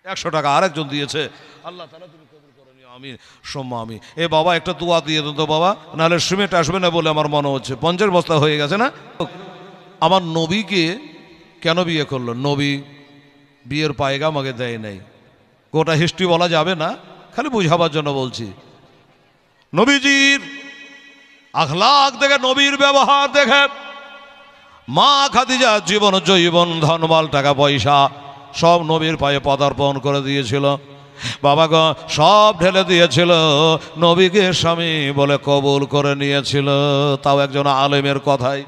100 টাকা আরেকজন দিয়েছে, আল্লাহ তাআলা তুমি কবুল করে নিও, আমিন সুম্মা আমিন। এ বাবা একটা দোয়া দিয়ে দেন তো বাবা, নাহলে সিমেন্ট আসবে না বলে আমার মনে হচ্ছে। 50 বস্তা হয়ে গেছে না? আমার নবীকে কেন বিয়ে করলো? নবী বিয়ের পায়গাম আগে দেয় নাই। গোটা হিস্ট্রি বলা যাবে না, খালি বুঝাবার জন্য বলছি। নবীজির আখলাক দেখে, নবীর ব্যবহার দেখে মা খাদিজা জীবন জৈবন ধনমাল টাকা পয়সা সব নবীর পায়ে পদার্পণ করে দিয়েছিল। বাবা গো, সব ঢেলে দিয়েছিল, নবীকে স্বামী বলে কবুল করে নিয়েছিল। তাও একজন আলেমের কথাই।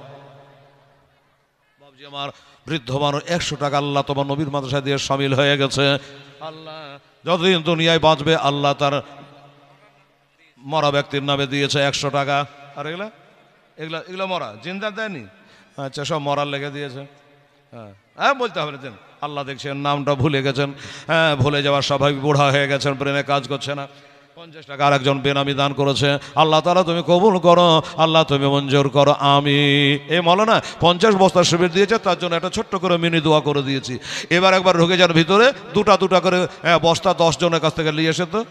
বাবজি আমার বৃদ্ধ মানুষ, 100 টাকা আল্লাহ তোমার নবীর মাদ্রাসায় দিয়ে শামিল হয়ে গেছে। আল্লাহ যতদিন দুনিয়ায় বাঁচবে আল্লাহ তার মরা ব্যক্তির নামে দিয়েছে 100 টাকা। আর এগুলা এগুলা এগুলো মরা, জিন্দা দেয়নি। আচ্ছা, সব মরার লেগে দিয়েছে। হ্যাঁ হ্যাঁ, বলতে হবে না। আল্লাহ দেখছেন নামটা ভুলে গেছেন। হ্যাঁ, ভুলে যাওয়ার স্বাভাবিক, বুড়া হয়ে গেছেন, ব্রেনে কাজ করছে না। 50 টাকা আর একজন বেনামি দান করেছে। আল্লাহ তাআলা তুমি কবুল করো, আল্লাহ তুমি মঞ্জুর করো, আমি এই মৌলানা 50 বস্তা সিমেন্ট দিয়েছে, তার জন্য একটা ছোট্ট করে মিনি দোয়া করে দিয়েছি। এবার একবার ঢুকে যান ভিতরে, দুটা করে বস্তা 10 জনের কাছ থেকে নিয়ে এসে তো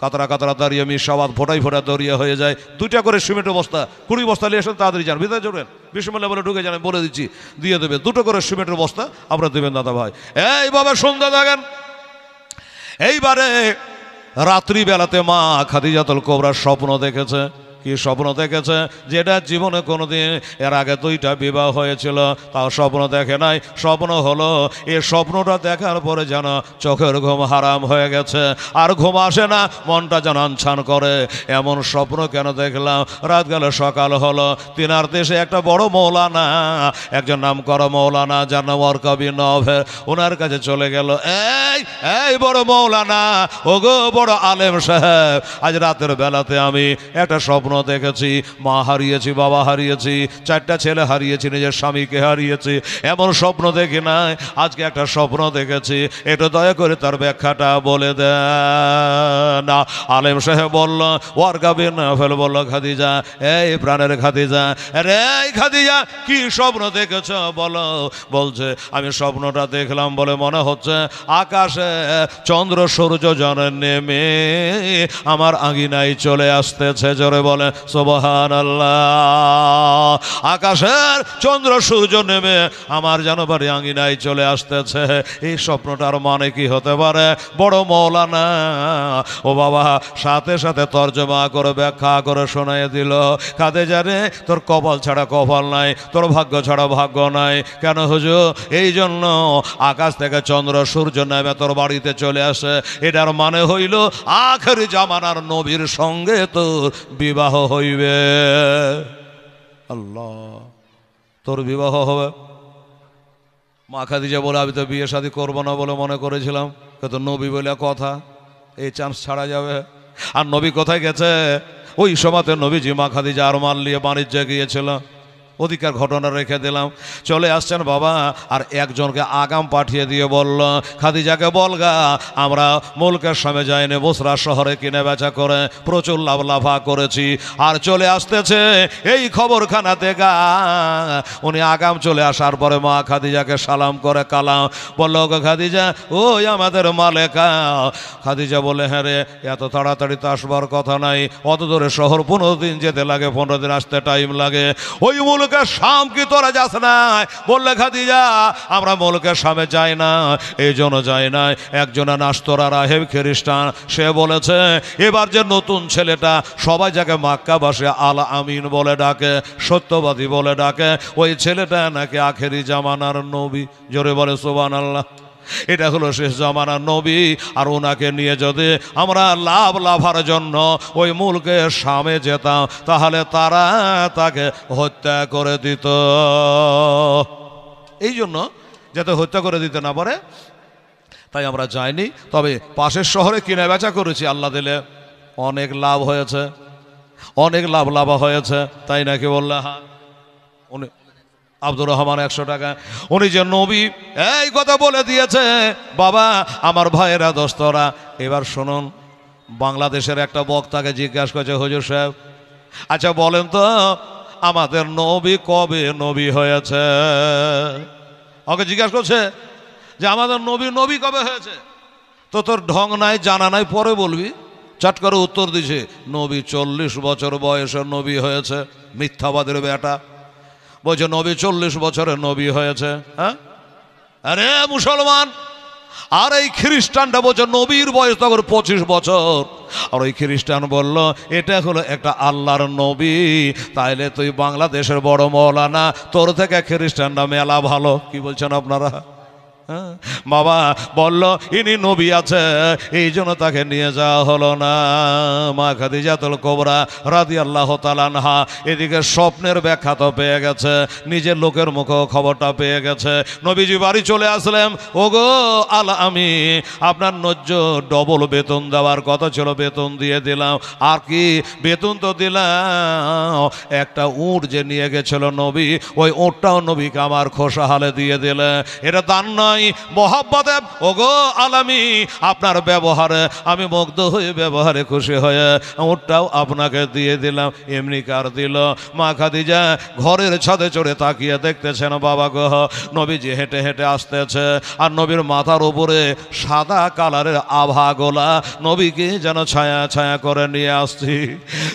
কাতরা কাতরা দাঁড়িয়ে মিশাবাদ ফোটাই ফোটা দরিয়া হয়ে যায়। 2টা করে সিমেন্টের বস্তা, 20 বস্তা নিয়ে এসে তাড়াতাড়ি যান, ভিতরে যাবেন, বিসমিল্লাহ বলে ঢুকে যান, বলে দিচ্ছি দিয়ে দেবে। 2টো করে সিমেন্টের বস্তা আপনারা দেবেন দাদা ভাই। এইভাবে সন্ধ্যা দেখেন। এইবারে রাত্রিবেলাতে মা খাদিজাতুল কুবরা স্বপ্ন দেখেছে। কি স্বপ্ন দেখেছে? যেটা জীবনে কোনোদিন এর আগে 2টা বিবাহ হয়েছিল, তাও স্বপ্ন দেখে নাই। স্বপ্ন হলো, এই স্বপ্নটা দেখার পরে যেন চোখের ঘুম হারাম হয়ে গেছে, আর ঘুম আসে না, মনটা যেন আনছান করে। এমন স্বপ্ন কেন দেখলাম? রাত গেল, সকাল হলো, তিনার দেশে একটা বড় মৌলানা, একজন নাম করা মৌলানা, যার নাম ওয়ারকাবি নভের, ওনার কাছে চলে গেল। এই বড় মৌলানা, ওগো বড় আলেম সাহেব, আজ রাতের বেলাতে আমি একটা স্বপ্ন দেখেছি। মা হারিয়েছি, বাবা হারিয়েছি, 4টা ছেলে হারিয়েছি, নিজের স্বামীকে হারিয়েছি। এমন স্বপ্ন দেখি নাই, আজকে একটা স্বপ্ন দেখেছি, এটা দয়া করে তার ব্যাখ্যাটা বলে দেন। আলেম সাহেব বলল, ওয়ারকাবি নভের বলল, খাদিজা, এই প্রাণের খাদিজা, রে খাদিজা, কি স্বপ্ন দেখেছ বলো? বলছে, আমি স্বপ্নটা দেখলাম বলে মনে হচ্ছে আকাশে চন্দ্র সূর্য যেন নেমে আমার আঙিনায় চলে আসতেছে। জোরে বলে বলে সুবহানাল্লাহ। আকাশের চন্দ্র সূর্য নেমে আমার যেন বাড়ি আঙিনায় চলে আসতেছে। এই স্বপ্নটার মানে কি হতে পারে? বড় মৌলানা ও বাবা সাথে সাথে তর্জমা করে ব্যাখ্যা করে শোনায় দিল, খাদিজা রে, তোর কপাল ছাড়া কপাল নাই, তোর ভাগ্য ছাড়া ভাগ্য নাই। কেন হুজুর? এই জন্য আকাশ থেকে চন্দ্র সূর্য নেমে তোর বাড়িতে চলে আসে। এটার মানে হইল আখেরি জামানার নবীর সঙ্গে তোর বিবাহ হইবে। আল্লাহ, তোর বিবাহ হবে? মা খাদিজা বলে, আমি তো বিয়ে শাদী করবো না বলে মনে করেছিলাম, কিন্তু নবী বলে কথা, এই চান্স ছাড়া যাবে। আর নবী কোথায় গেছে? ওই সময়তে নবীজি মা খাদিজা আর মাল নিয়ে বাণিজ্যে গিয়েছিল। ওদিকার ঘটনা রেখে দিলাম। চলে আসছেন বাবা, আর একজনকে আগাম পাঠিয়ে দিয়ে বলল, খাদিজাকে বলগা আমরা মুলকের সামনে যাইনি, বসরা শহরে কিনে বেচা করে প্রচুর লাভা করেছি, আর চলে আসতেছে এই খবরখানা দেখা। উনি আগাম চলে আসার পরে মা খাদিজাকে সালাম করে কালাম, বলল, গো খাদিজা, ওই আমাদের মালেকা। খাদিজা বলে, হ্যাঁ রে, এত তাড়াতাড়ি তো আসবার কথা নাই, অত দূরে শহর 15 দিন যেতে লাগে, 15 দিন আসতে টাইম লাগে। ওই মুলকের শাম কি তোরা যাস না? বললে, খাদিজা আমরা মুলকের শামে যাই না, এই জন্য যাই না, একজনের নাস্তরা রাহেব খ্রিস্টান, সে বলেছে এবার যে নতুন ছেলেটা সবাই যাকে মক্কাবাসী আল আমিন বলে ডাকে, সত্যবাদী বলে ডাকে, ওই ছেলেটা নাকি আখেরি জামানার নবী। জোরে বলে সুবহানাল্লাহ। এটা হলো শেষ জামানার নবী, আর ওনাকে নিয়ে যদি আমরা লাভার জন্য ওই মুলকের শামে যেতাম, তাহলে তারা তাকে হত্যা করে দিত। এই জন্য যাতে হত্যা করে দিতে না পারে, তাই আমরা যাইনি। তবে পাশের শহরে কিনে বেচা করেছি, আল্লাহ দিলে অনেক লাভ হয়েছে, অনেক লাভ হয়েছে। তাই নাকি? বললে হ্যাঁ। উনি আব্দুর রহমান 100 টাকা, উনি যে নবী এই কথা বলে দিয়েছে। বাবা আমার ভাইয়েরা, দোস্তরা, এবার শুনুন, বাংলাদেশের একটা বক্তাকে জিজ্ঞাসা করছে, হুজুর সাহেব, আচ্ছা বলেন তো আমাদের নবী কবে নবী হয়েছে? ওকে জিজ্ঞাসা করছে যে আমাদের নবী কবে হয়েছে? তো তোর ঢং নাই, জানা নাই, পরে বলবি। চট করে উত্তর দিছে, নবী 40 বছর বয়সে নবী হয়েছে। মিথ্যাবাদের বেটা, বলছে নবী 40 বছরে নবী হয়েছে। হ্যাঁ, আরে মুসলমান। আর এই খ্রিস্টানটা বলছে নবীর বয়স তখন 25 বছর। আর ওই খ্রিস্টান বলল এটা হলো একটা আল্লাহর নবী। তাইলে তুই বাংলাদেশের বড় মৌলানা, তোর থেকে খ্রিস্টানরা মেলা ভালো। কি বলছেন আপনারা? বাবা বলল ইনি নবী আছে, এই জন্য তাকে নিয়ে যাওয়া হলো না। মা খাদিজাতুল কুবরা রাদিয়াল্লাহু তাআলা আনহা এদিকে স্বপ্নের ব্যাখ্যা তো পেয়ে গেছে, নিজের লোকের মুখে খবরটা পেয়ে গেছে। নবীজি বাড়ি চলে আসলেন। ওগো আল আমি আপনার নজ্জ ডবল বেতন দেওয়ার কথা ছিল, বেতন দিয়ে দিলাম। আর কি বেতন তো দিলাম, একটা উট যে নিয়ে গেছিল নবী, ওই উটটাও নবীকে আমার খোসা হালে দিয়ে দিলে। এটা দান নয়, মোহাব্বতে। ওগো আলামি আপনার ব্যবহারে আমি মুগ্ধ হয়ে, ব্যবহারে খুশি হয়ে উটটাও আপনাকে দিয়ে দিলাম। এমনি কার দিল? মা খাদিজা ঘরের ছাদে চড়ে তাকিয়ে দেখতেছেন বাবা গো, নবীজি হেঁটে হেঁটে আসতেছে, আর নবীর মাথার উপরে সাদা কালারের আভা গোলা, নবীকে যেন ছায়া ছায়া করে নিয়ে আসছি,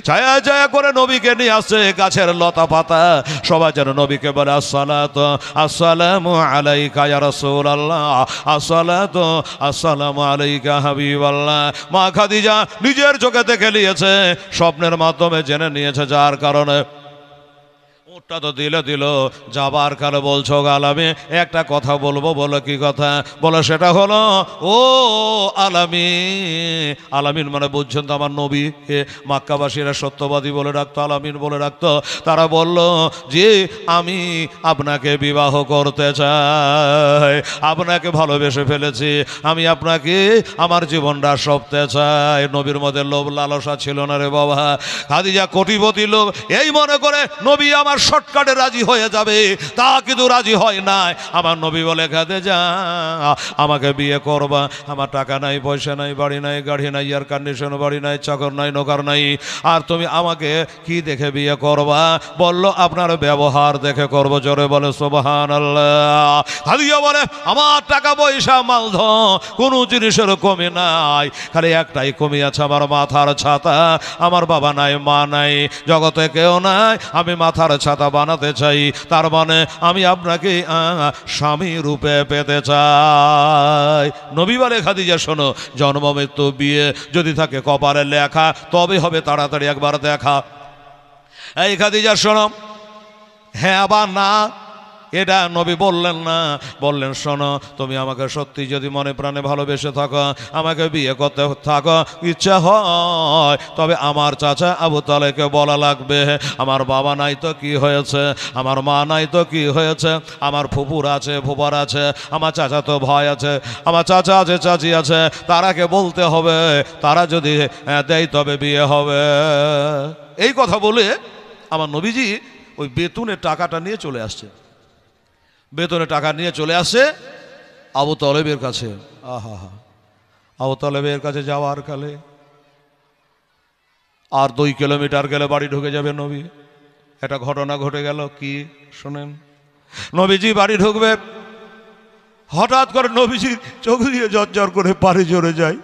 ছায়া ছায়া করে নবীকে নিয়ে আসছে। গাছের লতা পাতা সবাই যেন নবীকে বলে আসসালাতু আসসালামু আলাইকা ইয়া রাসূলুল্লাহ, আসসালাতু আসসালামু আলাইকা হাবিবাল্লাহ। মা খাদিজা নিজের চোখে দেখে নিয়েছে, স্বপ্নের মাধ্যমে জেনে নিয়েছে, যার কারণে উটটা তো দিল। যাবার কালে বলছো আলামি একটা কথা বলবো। বলো কি কথা? বলো সেটা হলো ও আলামি, আলামিন মানে বুঝছেন তো আমার নবী। মক্কাবাসীরা সত্যবাদী বলে ডাকতো, আলামিন বলে ডাকতো। তারা বলল যে আমি আপনাকে বিবাহ করতে চাই, আপনাকে ভালোবেসে ফেলেছি, আমি আপনাকে আমার জীবনটা সঁপতে চাই। নবীর মধ্যে লোভ লালসা ছিল না রে বাবা। খাদিজা কোটিপতি লোক, এই মনে করে নবী আমার শর্টকাটে রাজি হয়ে যাবে, তা কিন্তু রাজি হয় না। আমার নবী বলে খাদিজা আমাকে বিয়ে করবা, আমার টাকা নাই, পয়সা নাই, বাড়ি নাই, গাড়ি নাই, এয়ার কন্ডিশন বাড়ি নাই, চাকর নাই, নৌকার নাই, আর তুমি আমাকে কি দেখে বিয়ে করবা? বলল আপনার ব্যবহার দেখে করব। জোরে বলে সুবহানাল্লাহ। খাদিজা বলে আমার টাকা পয়সা মালধন কোনো জিনিসের কমি নাই, খালি একটাই কমি আছে, আমার মাথার ছাতা। আমার বাবা নাই, মা নাই, জগতে কেউ নাই, আমি মাথার ছাতা বানাতে চাই। তার মানে আমি আপনাকে স্বামী রূপে পেতে চাই। নবী বলে খাদিজা শোনো, জন্ম মৃত্যু বিয়ে যদি থাকে কপালে লেখা, তবে হবে তাড়াতাড়ি একবার দেখা। এই খাদিজা শোনো, হ্যাঁ আবার না, এটা নবী বললেন না, বললেন শোনো তুমি আমাকে সত্যি যদি মনে প্রাণে ভালোবেসে থাকো, আমাকে বিয়ে করতে থাকো, ইচ্ছা হয়, তবে আমার চাচা আবু তালেবকে বলা লাগবে। আমার বাবা নাই তো কি হয়েছে, আমার মা নাই তো কি হয়েছে, আমার ফুপুর আছে, ফুপার আছে, আমার চাচা তো ভাই আছে, আমার চাচা আছে, চাচি আছে, তারাকে বলতে হবে, তারা যদি দেয় তবে বিয়ে হবে। এই কথা বলে আমার নবীজি ওই বেতনের টাকাটা নিয়ে চলে আসছে। বেতনের টাকা নিয়ে চলে আসে আবু তালেবের কাছে। আহা হা, আবু তালেবের কাছে যাওয়ার কালে আর 2 কিলোমিটার গেলে বাড়ি ঢুকে যাবে নবী। একটা ঘটনা ঘটে গেল, কি শোনেন। নবীজি বাড়ি ঢুকবে, হঠাৎ করে নবীজি চোখ দিয়ে ঝরঝর করে পানি ঝরে যায়।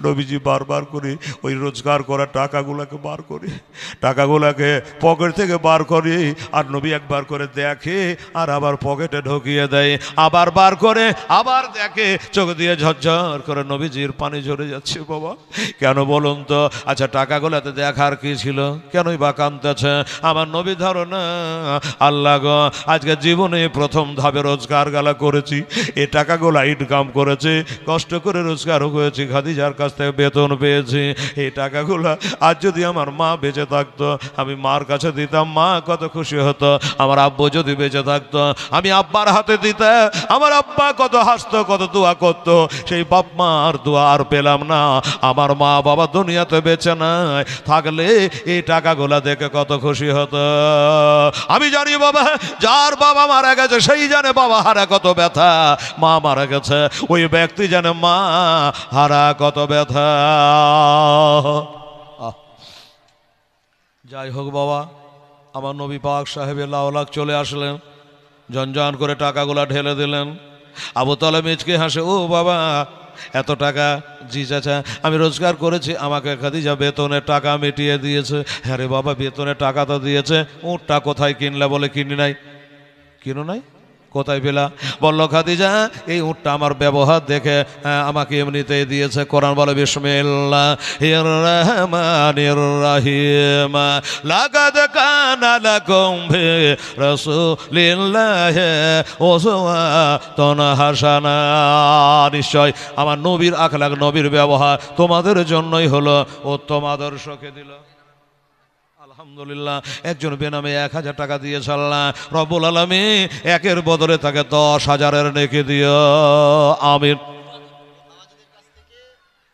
নবীজি বারবার করে ওই রোজগার করা টাকাগুলোকে বার করে, টাকাগুলোকে পকেট থেকে বার করে, আর নবী একবার করে দেখে আর আবার পকেটে ঢুকিয়ে দেয়, আবার বার করে আবার দেখে, চোখ দিয়ে ঝরঝর করে নবীজির পানি ঝরে যাচ্ছে। বাবা কেন বলুন তো? আচ্ছা টাকাগুলোতে দেখার কি ছিল, কেনই বা কাঁদতেছে? আমার নবী ধারণা, আল্লাহ গো আজকে জীবনে প্রথম ধাপে রোজগার গালা করেছি, এই টাকাগুলো ইনকাম করেছে, কষ্ট করে রোজগারও করেছি, খাদিজার কাছ থেকে বেতন পেয়েছি, এই টাকাগুলো আজ যদি আমার মা বেঁচে থাকতো আমি মার কাছে দিতাম, মা কত খুশি হতো। আমার আব্বু যদি বেঁচে থাকতো আমি আব্বার হাতে দিতাম, আমার আব্বা কত হাসতো, কত দোয়া করতো, সেই বাপ মার দোয়া আর পেলাম না। আমার মা বাবা দুনিয়াতে বেঁচে নাই, থাকলে এই টাকাগুলো দেখে কত খুশি হতো। আমি জানি বাবা, যার বাবা মারা গেছে সেই জানে বাবা হারা কত ব্যথা, মা মারা গেছে ওই ব্যক্তি জানে মা হারা কত ব্যথা। যাই হোক বাবা, আমার নবী পাক সাহেবের লাউলাক চলে আসলেন, ঝনঝন করে টাকাগুলা ঢেলে দিলেন। আবু তালেব মিচকে হাসে, ও বাবা এত টাকা? জি চাচা আমি রোজগার করেছি, আমাকে খাদিজা বেতনের টাকা মিটিয়ে দিয়েছে। হ্যাঁ রে বাবা বেতনের টাকা তো দিয়েছে, উটটা কোথায় কিনলে? বলে কিনি নাই। কিনো নাই? কোথায় পেলা? বলল খাদিজা এই উটটা আমার ব্যবহার দেখে আমাকে এমনিতেই দিয়েছে। কোরআন বলে বিসমিল্লাহির রহমানির রহিম লাকাদ কানা লাকুম ফি রাসূলিল্লাহি উসওয়াতুন হাসানা। নিশ্চয় আমার নবীর আখলাক, নবীর ব্যবহার তোমাদের জন্যই হলো উত্তম আদর্শকে দিল। আলহামদুলিল্লাহ, একজন বেনামে 1000 টাকা দিয়েছে আল্লাহ রব্বুল আলামিন, একের বদলে তাকে 10,000-এর নেকি দিও, আমিন।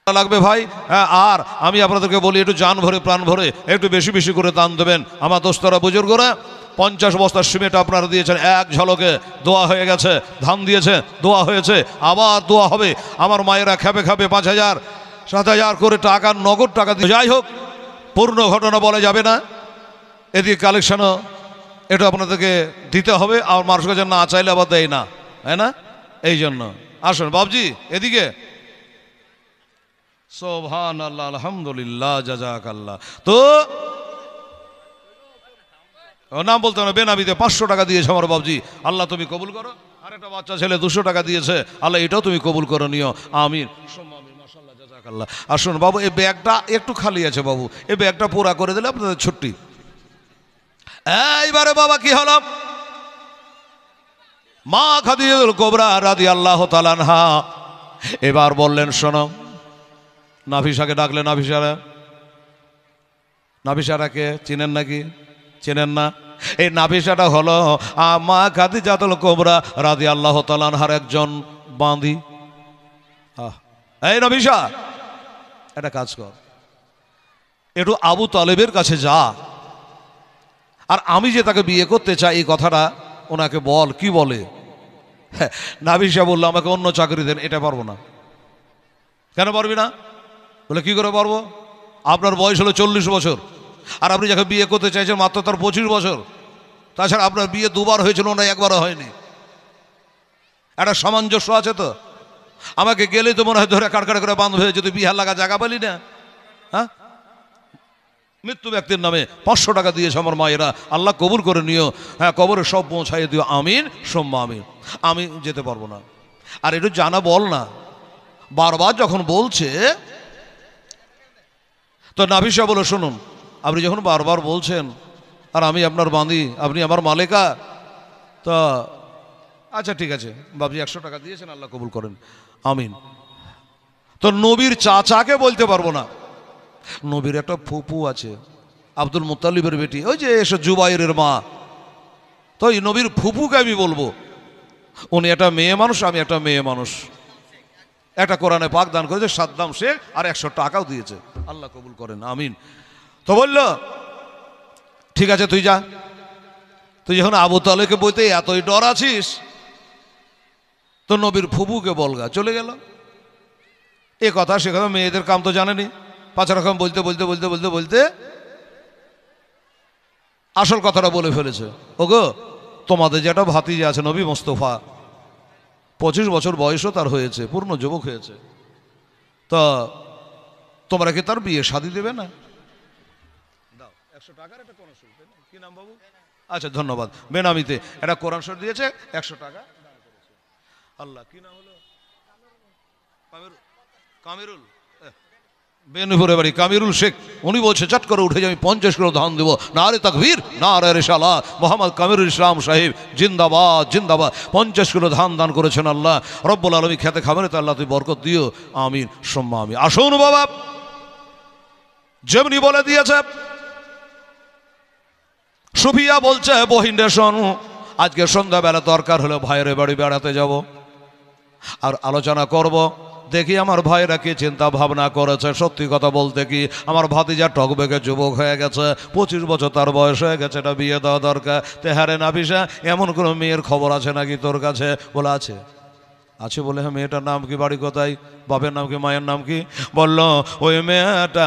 লাগবে ভাই। আর আমি আপনাদেরকে বলি একটু জান ভরে প্রাণ ভরে একটু বেশি বেশি করে দান দেবেন। আমার দোস্তরা বুজুর্গরা 50 বস্তা সিমেন্ট আপনারা দিয়েছেন, এক ঝলকে দোয়া হয়ে গেছে। ধান দিয়েছে, দোয়া হয়েছে, আবার দোয়া হবে। আমার মায়েরা খাবে খাবে 5,000 7,000 করে টাকা, নগদ টাকা দিয়ে। যাই হোক, পূর্ণ ঘটনা বলা যাবে না, এদিকে কালেকশনও এটা আপনাদেরকে দিতে হবে, আর মানুষ কাছে না চাইলে আবার দেয় না, তাই না? এই জন্য আসুন বাবজি এদিকে। সুবহানাল্লাহ, আলহামদুলিল্লাহ, জাযাকাল্লাহ। তো নাম বলতে হবে, বেনামিতে 500 টাকা দিয়েছে আমার বাবজি, আল্লাহ তুমি কবুল করো। আর একটা বাচ্চা ছেলে 200 টাকা দিয়েছে, আল্লাহ এটাও তুমি কবুল করো নিও, আমিন। আসুন বাবু, এই ব্যাগটা একটু খালি আছে বাবু, এই ব্যাগটা পুরা করে দিলে আপনাদের ছুটি। এইবারে বাবা কি হলো, মা খাদিজাতুল কুবরা রাদিয়াল্লাহু তাআলা আনহা এবার বললেন শোনো, নাফিসাকে ডাকলেন। নাফিসারাকে চিনেন নাকি? চেনেন না? এই নাফিসাটা হলো মা খাদিজাতুল কুবরা রাদিয়াল্লাহু তাআলা আনহার একজন বাঁধি। এই নাফিসা একটা কাজ কর, একটু আবু তালেবের কাছে যা, আর আমি যে তাকে বিয়ে করতে চাই এই কথাটা ওনাকে বল, কি বলে? হ্যাঁ, নাবি সাহেব বললো আমাকে অন্য চাকরি দেন। এটা পারবো না। কেন পারবি না? বলে কি করে পারবো? আপনার বয়স হলো 40 বছর, আর আপনি যাকে বিয়ে করতে চাইছেন মাত্র তার 25 বছর। তাছাড়া আপনার বিয়ে দুবার হয়েছিল, না একবারও হয়নি। একটা সামঞ্জস্য আছে তো। আমাকে গেলেই তো মনে হয় ধরে কাড়কাড়া করে বাঁধবে, যদি বিহার লাগা জায়গা পালি না। হ্যাঁ, মৃত্যু ব্যক্তির নামে 500 টাকা দিয়েছে আমার মায়েরা, আল্লাহ কবুল করে নিও। হ্যাঁ, কবরে সব পৌঁছাইয়ে দিও, আমিন সোম্মা আমিন। আমি যেতে পারবো না। আর একটু জানা বল না, বারবার যখন বলছে তো নাভি সাহেব বলে শুনুন, আপনি যখন বারবার বলছেন আর আমি আপনার বাঁধি, আপনি আমার মালিকা, তো আচ্ছা ঠিক আছে বাবজি 100 টাকা দিয়েছেন, আল্লাহ কবুল করেন, আমিন। তো নবীর চাচাকে বলতে পারবো না। নবীর একটা ফুপু আছে, আব্দুল মুত্তালিবের বেটি, ওই যে এসে জুবাইরের মা, তো এই নবীর ফুপুকে আমি বলবো। উনি একটা মেয়ে মানুষ, আমি একটা মেয়ে মানুষ। একটা কোরআনে পাক দান করেছে সাদ্দাম শেখ, আর 100 টাকাও দিয়েছে, আল্লাহ কবুল করেন, আমিন। তো বলল ঠিক আছে তুই যা, তুই যখন আবু তালেবকে বইতে এতই ডর আছিস তো নবীর ফুপুকে বলগা। চলে গেল। এ কথা সে কথা মেয়েদের কাম তো জানেনি। 5 রকম বলতে বলতে বলতে বলতে বলতে আসল কথাটা বলে ফেলেছে। ওগো, তোমাদের যেটা ভাতিজা আছে নবী মোস্তফা, 25 বছর বয়সও তার হয়েছে, পূর্ণ যুবক হয়েছে, তো তোমরা কি তার বিয়ে শাদী দেবে না? দাও 100 টাকার একটা কোরআন শরীফ। কি নাম বাবু? আচ্ছা ধন্যবাদ, বেনামিতে একটা কোরআন শরীফ দিয়েছে, 100 টাকা দান করেছে। আল্লাহ, কি নাম হলো? কামিরুল, বেনুপুরে বাড়ি, কামিরুল শেখ। উনি বলছে চট করে উঠে যে আমি 50 কিলো ধান দেবো। না রে তাকবীর, না রে রিসালাত, মোহাম্মদ কামিরুল ইসলাম সাহেব জিন্দাবাদ জিন্দাবাদ। 50 কিলো ধান দান করেছেন আল্লাহ রব্বুল আলামিন, খেতে খাবেন তো আল্লাহ তুই বরকত দিও, আমিন সুম্মা আমিন। আসুন বাবা, যেমনি বলে দিয়েছে। সুফিয়া বলছে বহিন রে শোন, আজকে সন্ধ্যাবেলা দরকার হলে ভাইয়ের বাড়ি বেড়াতে যাব, আর আলোচনা করব, দেখি আমার ভাইরা কি চিন্তা ভাবনা করেছে। সত্যি কথা বলতে কি, আমার ভাতিজা টকবেগে যুবক হয়ে গেছে, 25 বছর তার বয়স হয়ে গেছে, এটা বিয়ে দেওয়া দরকার। তেহারে নাফিসা, এমন কোনো মেয়ের খবর আছে নাকি তোর কাছে? বলে আছে। আছে বলে, হ্যাঁ মেয়েটার নাম কি, বাড়ি কোথায়, বাপের নাম কি, মায়ের নাম কি? বলল ওই মেয়েটা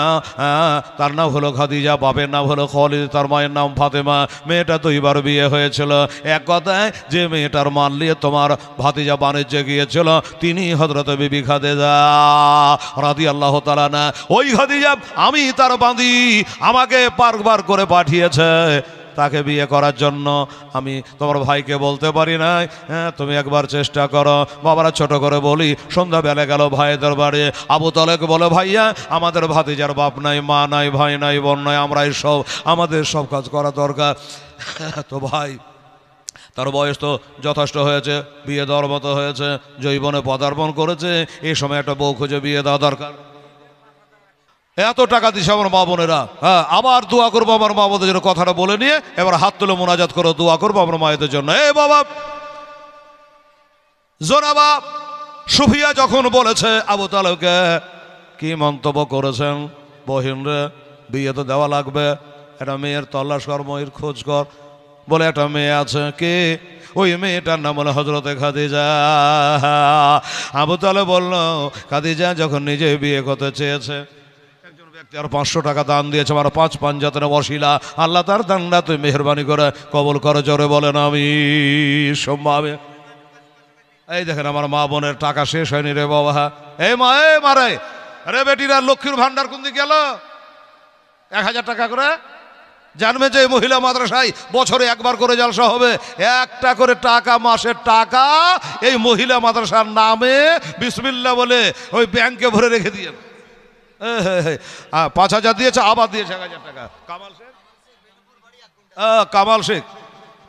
তার নাম হলো খাদিজা, বাপের নাম হলো খালিদ, তার মায়ের নাম ফাতেমা। মেয়েটা তো এবার বিয়ে হয়েছিল। এক কথায় যে মেয়েটার মান নিয়ে তোমার ভাতিজা বাণিজ্যে গিয়েছিল তিনি হযরত বিবি খাদিজা রাদিয়াল্লাহু তাআলা না। ওই খাদিজা আমি তার বাঁধি, আমাকে বারবার করে পাঠিয়েছে তাকে বিয়ে করার জন্য। আমি তোমার ভাইকে বলতে পারি নাই, হ্যাঁ তুমি একবার চেষ্টা করো। বাবারা ছোট করে বলি, সন্ধ্যাবেলা গেল ভাইদের বাড়ি। আবু তালেবকে বলে ভাইয়া আমাদের ভাতিজার বাপ নাই, মা নাই, ভাই নাই, বোন নাই, আমরাই সব, আমাদের সব কাজ করা দরকার। তো ভাই তার বয়স তো যথেষ্ট হয়েছে, বিয়ে দেওয়ার মতো হয়েছে, যৌবনে পদার্পণ করেছে, এই সময় একটা বউ খুঁজে বিয়ে দেওয়া দরকার। এত টাকা দিছে আমার মা বোনেরা। হ্যাঁ, আবার দোয়া করবো আমার মা বোনদের জন্য। কথাটা বলে নিয়ে এবার হাত তুলে মোনাজাত করো, দোয়া করবো আমার মায়েদের জন্য। এ বাবা, জোনাবা সুফিয়া যখন বলেছে আবু তালেবকে, কি মন্তব্য করেছেন, বহিন রে বিয়ে তো দেওয়া লাগবে, একটা মেয়ের তল্লাশ কর, মেয়ের খোঁজ কর। বলে একটা মেয়ে আছে, কে? ওই মেয়েটার নাম হলো হযরতে খাদিজা। আবু তালেব বলল খাদিজা যখন নিজে বিয়ে করতে চেয়েছে, আর 500 টাকা দান দিয়েছে, আমার 5 পাঞ্জাতের ওসিলা, আল্লাহ তার দানটা তুই মেহরবানি করে কবুল করো। জোরে বলেন আমি সম্ভাবে। এই দেখেন আমার মা বোনের টাকা শেষ হয়নি রে বাবা। এই মা, এ মারে রে বেটিরা, লক্ষ্মীর ভান্ডার কোন দিকে গেল? 1000 টাকা করে জানবে যে মহিলা মাদ্রাসায় বছরে একবার করে জালসা হবে, একটা করে টাকা, মাসের টাকা এই মহিলা মাদ্রাসার নামে বিসমিল্লাহ বলে ওই ব্যাংকে ভরে রেখে দিয়ে 5000 দিয়েছে, আবার দিয়েছে 1000 টাকা। কামাল শেখ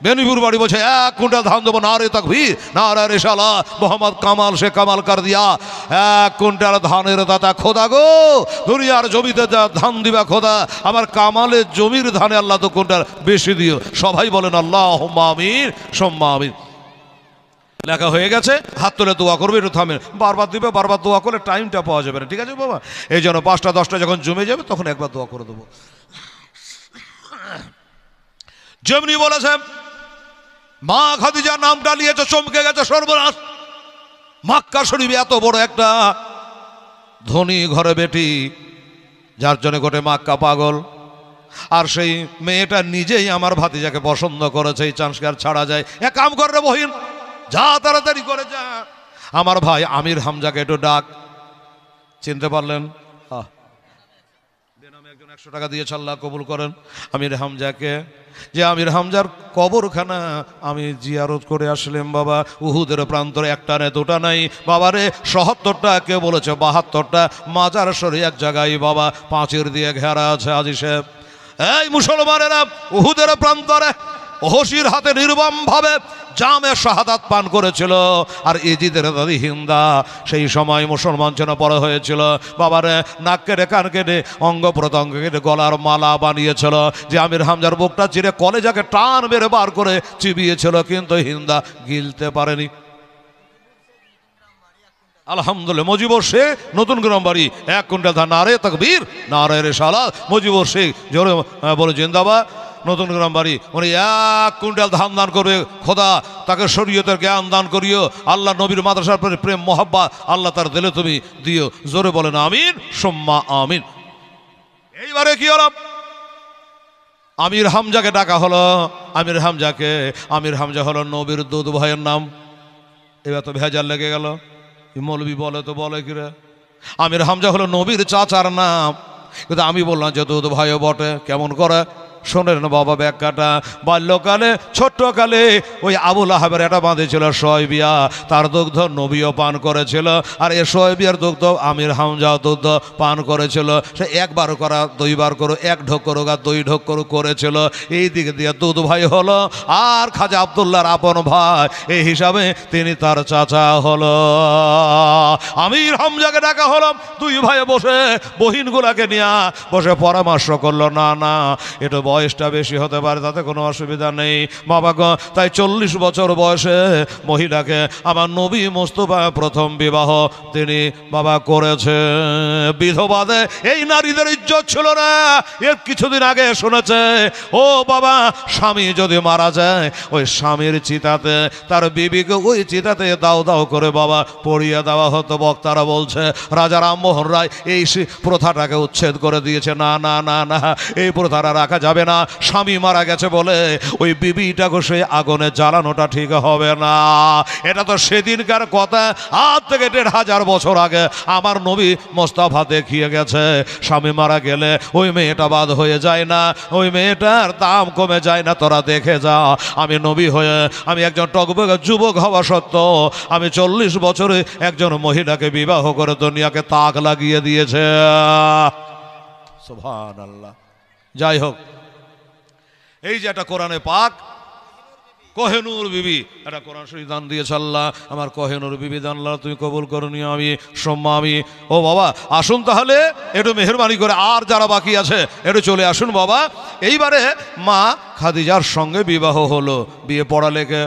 বেনিপুর বাড়ি বলছে 1 কুইন্টাল ধান দেবো। না রে তাকবীর, না রে রিসালাত, মোহাম্মদ কামাল শেখ কামাল কর দিয়া। 1 কুইন্টাল ধানের দাতা খোদা গো, দুনিয়ার জমিতে যা ধান দিবা খোদা, আমার কামালের জমির ধানে আল্লাহ তো কুইন্টাল বেশি দিও। সবাই বলেন আল্লাহুম্মা আমিন সুম্মা আমিন। লেখা হয়ে গেছে, হাত তুলে দোয়া করবে, একটু থামেন। বারবার দিবে, বারবার দোয়া করলে টাইমটা পাওয়া যাবে না, ঠিক আছে বাবা? এই জন্য 5টা 10টা যখন জমে যাবে তখন একবার দোয়া করে দেবো। যেমনি বলেছে মা খাদিজার নামটা নিয়েছে, চমকে গেছে সর্বনাশ। মক্কা শরীফে এত বড় একটা ধনী ঘরে বেটি, যার জন্য গোটে মক্কা পাগল। আর সেই মেয়েটা নিজেই আমার ভাতিজাকে পছন্দ করেছে, এই চান্সকে আর ছাড়া যায়? এক কাম করে বহিন, যা তাড়াতাড়ি করে যা, আমার ভাই আমির হামজাকে একটু ডাক। চিনতে পারলেন? বেনামে একজন 100 টাকা দিয়েছে, আল্লাহ কবুল করেন আমির হামজাকে। যে আমির হামজার কবরখানা আমি জিয়ারত করে আসলাম বাবা, উহুদের প্রান্তরে, একটা নেই দুটা নাই বাবারে, ৭৭টা, কেউ বলেছে ৭২টা মাজার শরীফ এক জায়গায় বাবা পাঁচির দিয়ে ঘেরা আছে। আজি সাহেব, এই মুসলমানেরা উহুদের প্রান্তরে ওহসির হাতে নির্মম ভাবে জামে শাহাদাত পান করেছিল। আর ইজিদের দাদি হিন্দা সেই সময় মুসলমান যেন পরে হয়েছিল বাবারে, নাক কেটে কান কেটে অঙ্গ প্রত্যঙ্গ কেটে গলার মালা বানিয়েছিল, যে আমির হামজার বুকটা চিরে কলেজাকে টান বেড়ে বার করে চিবিয়েছিল, কিন্তু হিন্দা গিলতে পারেনি। আলহামদুলিল্লাহ, মুজিবুর শেখ নতুন গ্রাম বাড়ি, 1 কুইন্টাল ধান। নারে তাকবীর, নারে রিসালাত। মুজিবুর শেখ জোরে বলে জিন্দাবাদ। নতুন গ্রাম বাড়ি, উনি 1 কুইন্টাল ধান দান করবে। খোদা তাকে শরীয়তের জ্ঞান দান করিও, আল্লাহ নবীর মাদ্রাসার প্রেম মহব্বত আল্লাহ তার দিলে তুমি দিও। জোরে বলেন আমিন সুম্মা আমিন। এইবারে কি হলো, আমির হামজাকে ডাকা হলো। আমির হামজা হলো নবীর দুধ ভাইয়ের নাম। এবার তো ভেজাল লেগে গেল, মৌলবি বলে তো বলে কিরে, আমির হামজা হলো নবীর চাচার নাম, কিন্তু আমি বললাম যে দুধ ভাইও বটে। কেমন করে শোনেন বাবা ব্যাখ্যাটা। বাল্যকালে ছোট্টকালে ওই আবুল আহাবের একটা বাঁধেছিল শোয়েবিয়া, তার দুগ্ধ নবীও পান করেছিল, আর এ শোয়েবিয়ার দুগ্ধ আমির হামজাও দুগ্ধ পান করেছিল। সে 1 বার করা 2 বার করো, 1 ঢোক করুক আর 2 ঢোক করুক করেছিল। এই দিক দিয়ে দুধ ভাই হলো, আর খাজা আব্দুল্লাহর আপন ভাই, এই হিসাবে তিনি তার চাচা হলো। আমির হামজাকে ডাকা হলো, 2 ভাই বসে বহিনগুলাকে নিয়ে বসে পরামর্শ করলো, না না এটা বয়সটা বেশি হতে পারে, তাতে কোনো অসুবিধা নেই বাবা গো। তাই 40 বছর বয়সে মহিলাকে আমার নবী মুস্তাফা প্রথম বিবাহ তিনি বাবা করেছে। বিধবাদে এই নারীদের ইজ্জত ছিল না। এর কিছুদিন আগে শুনেছে, ও বাবা স্বামী যদি মারা যায় ওই স্বামীর চিতাতে তার বিবিকে ওই চিতাতে দাও দাও করে বাবা পড়িয়ে দেওয়া হতো। বক্তারা বলছে রাজা রামমোহন রায় এই প্রথাটাকে উচ্ছেদ করে দিয়েছে। না না না না, এই প্রথাটা রাখা যাবে না। স্বামী মারা গেছে বলে ওই বিবিটাকে সে আগুনে জ্বালানোটা ঠিক হবে না। এটা তো সেদিনকার কথা, আজ থেকে 1500 বছর আগে আমার নবী মোস্তফা দেখিয়ে গেছে। স্বামী মারা গেলে ওই মেয়েটা বাদ হয়ে যায় না, ওই মেয়েটার দাম কমে যায় না। তোরা দেখে যা, আমি নবী হয়ে আমি একজন টকবগে যুবক হওয়া সত্ত্বেও আমি 40 বছরে একজন মহিলাকে বিবাহ করে দুনিয়াকে তাক লাগিয়ে দিয়েছে। সুবহানাল্লাহ। যাই হোক, এই যে একটা কোরআনে পাক কোহেনুর বিবি, একটা কোরআন শরীফ দান দিয়েছে আল্লাহ। আমার কোহেনুর বিবি দান আল্লাহ তুমি কবুল করনি, আমি সোম্মা আমি। ও বাবা আসুন তাহলে একটু মেহরবানি করে, আর যারা বাকি আছে একটু চলে আসুন বাবা। এইবারে মা খাদিজার সঙ্গে বিবাহ হলো। বিয়ে পড়ালেকে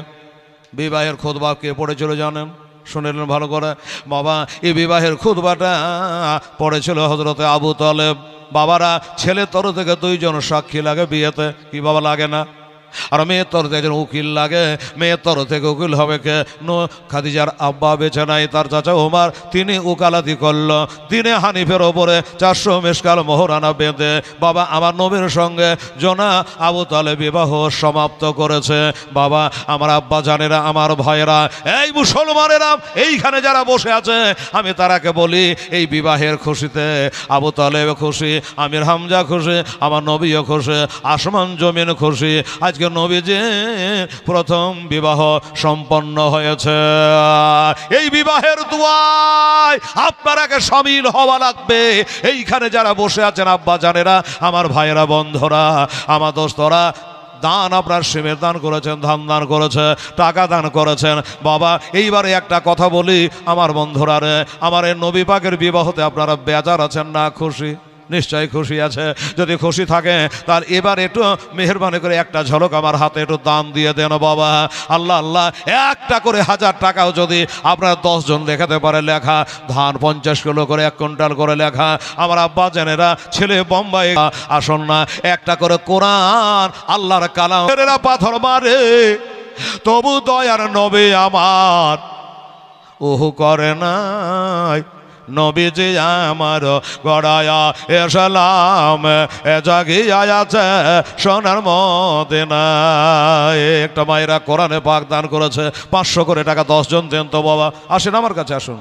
বিবাহের খুতবা কে পড়েছিল জানেন? শুনেলেন ভালো করে বাবা। এই বিবাহের খুতবাটা পড়েছিল হযরতে আবু তালেব। বাবারা ছেলের তরফ থেকে 2 জন সাক্ষী লাগে বিয়েতে, কি বাবা লাগে না? আর মেয়ের তরফ থেকে একজন উকিল লাগে। মেয়ের তরফ থেকে উকিল হবে কে? খাদিজার আব্বা বেঁচে নাই, তার চাচা ওমর, তিনি উকালাতি করলো। তিনি হানিফের ওপরে 400 মেশকাল মোহরানা বেঁধে বাবা আমার নবীর সঙ্গে জোনা আবু তালেব বিবাহ সমাপ্ত করেছে। বাবা আমার আব্বা জানেরা, আমার ভাইয়েরা, এই মুসলমানেরা এইখানে যারা বসে আছে, আমি তারাকে বলি এই বিবাহের খুশিতে আবু তালেব খুশি, আমির হামজা খুশি, আমার নবীও খুশি, আসমান জমিন খুশি। আজকে নবীজি প্রথম বিবাহ সম্পন্ন হয়েছে। এই বিবাহের দুয়ায় আপনারাকে শামিল হওয়া লাগবে। এইখানে যারা বসে আছেন আব্বা জানেরা, আমার ভাইয়েরা, বন্ধুরা, আমার দোস্তরা, দান আপনার সিমের দান করেছেন, ধান দান করেছে, টাকা দান করেছেন। বাবা এইবারে একটা কথা বলি আমার বন্ধুরা রে, আমার এই নবী পাকের বিবাহতে আপনারা বেজার আছেন না খুশি? নিশ্চয়ই খুশি আছে। যদি খুশি থাকে তার এবার একটু মেহেরবানি করে একটা ঝলক আমার হাতে একটু দান দিয়ে দেন বাবা। আল্লাহ আল্লাহ, একটা করে 1000 টাকাও যদি আপনারা 10 জন লেখাতে পারে, লেখা ধান 50 কিলো করে 1 কুইন্টাল করে লেখা, আমার আব্বা জানেরা ছেলে বোম্বাই আসন না, একটা করে কোরআন আল্লাহর কালাম এরা পাথর মারে তবু দয়ার নবী আমার ওহু করে নাই। নবীজি আমার গড়ায়া এসলাম এ জাগিয়া আছে সোনার মদিনায়। একটা মায়েরা কোরআনে পাক দান করেছে 500 করে টাকা, 10 জন দেন তো বাবা। আসেন আমার কাছে, আসুন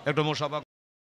একটু মুসাফা।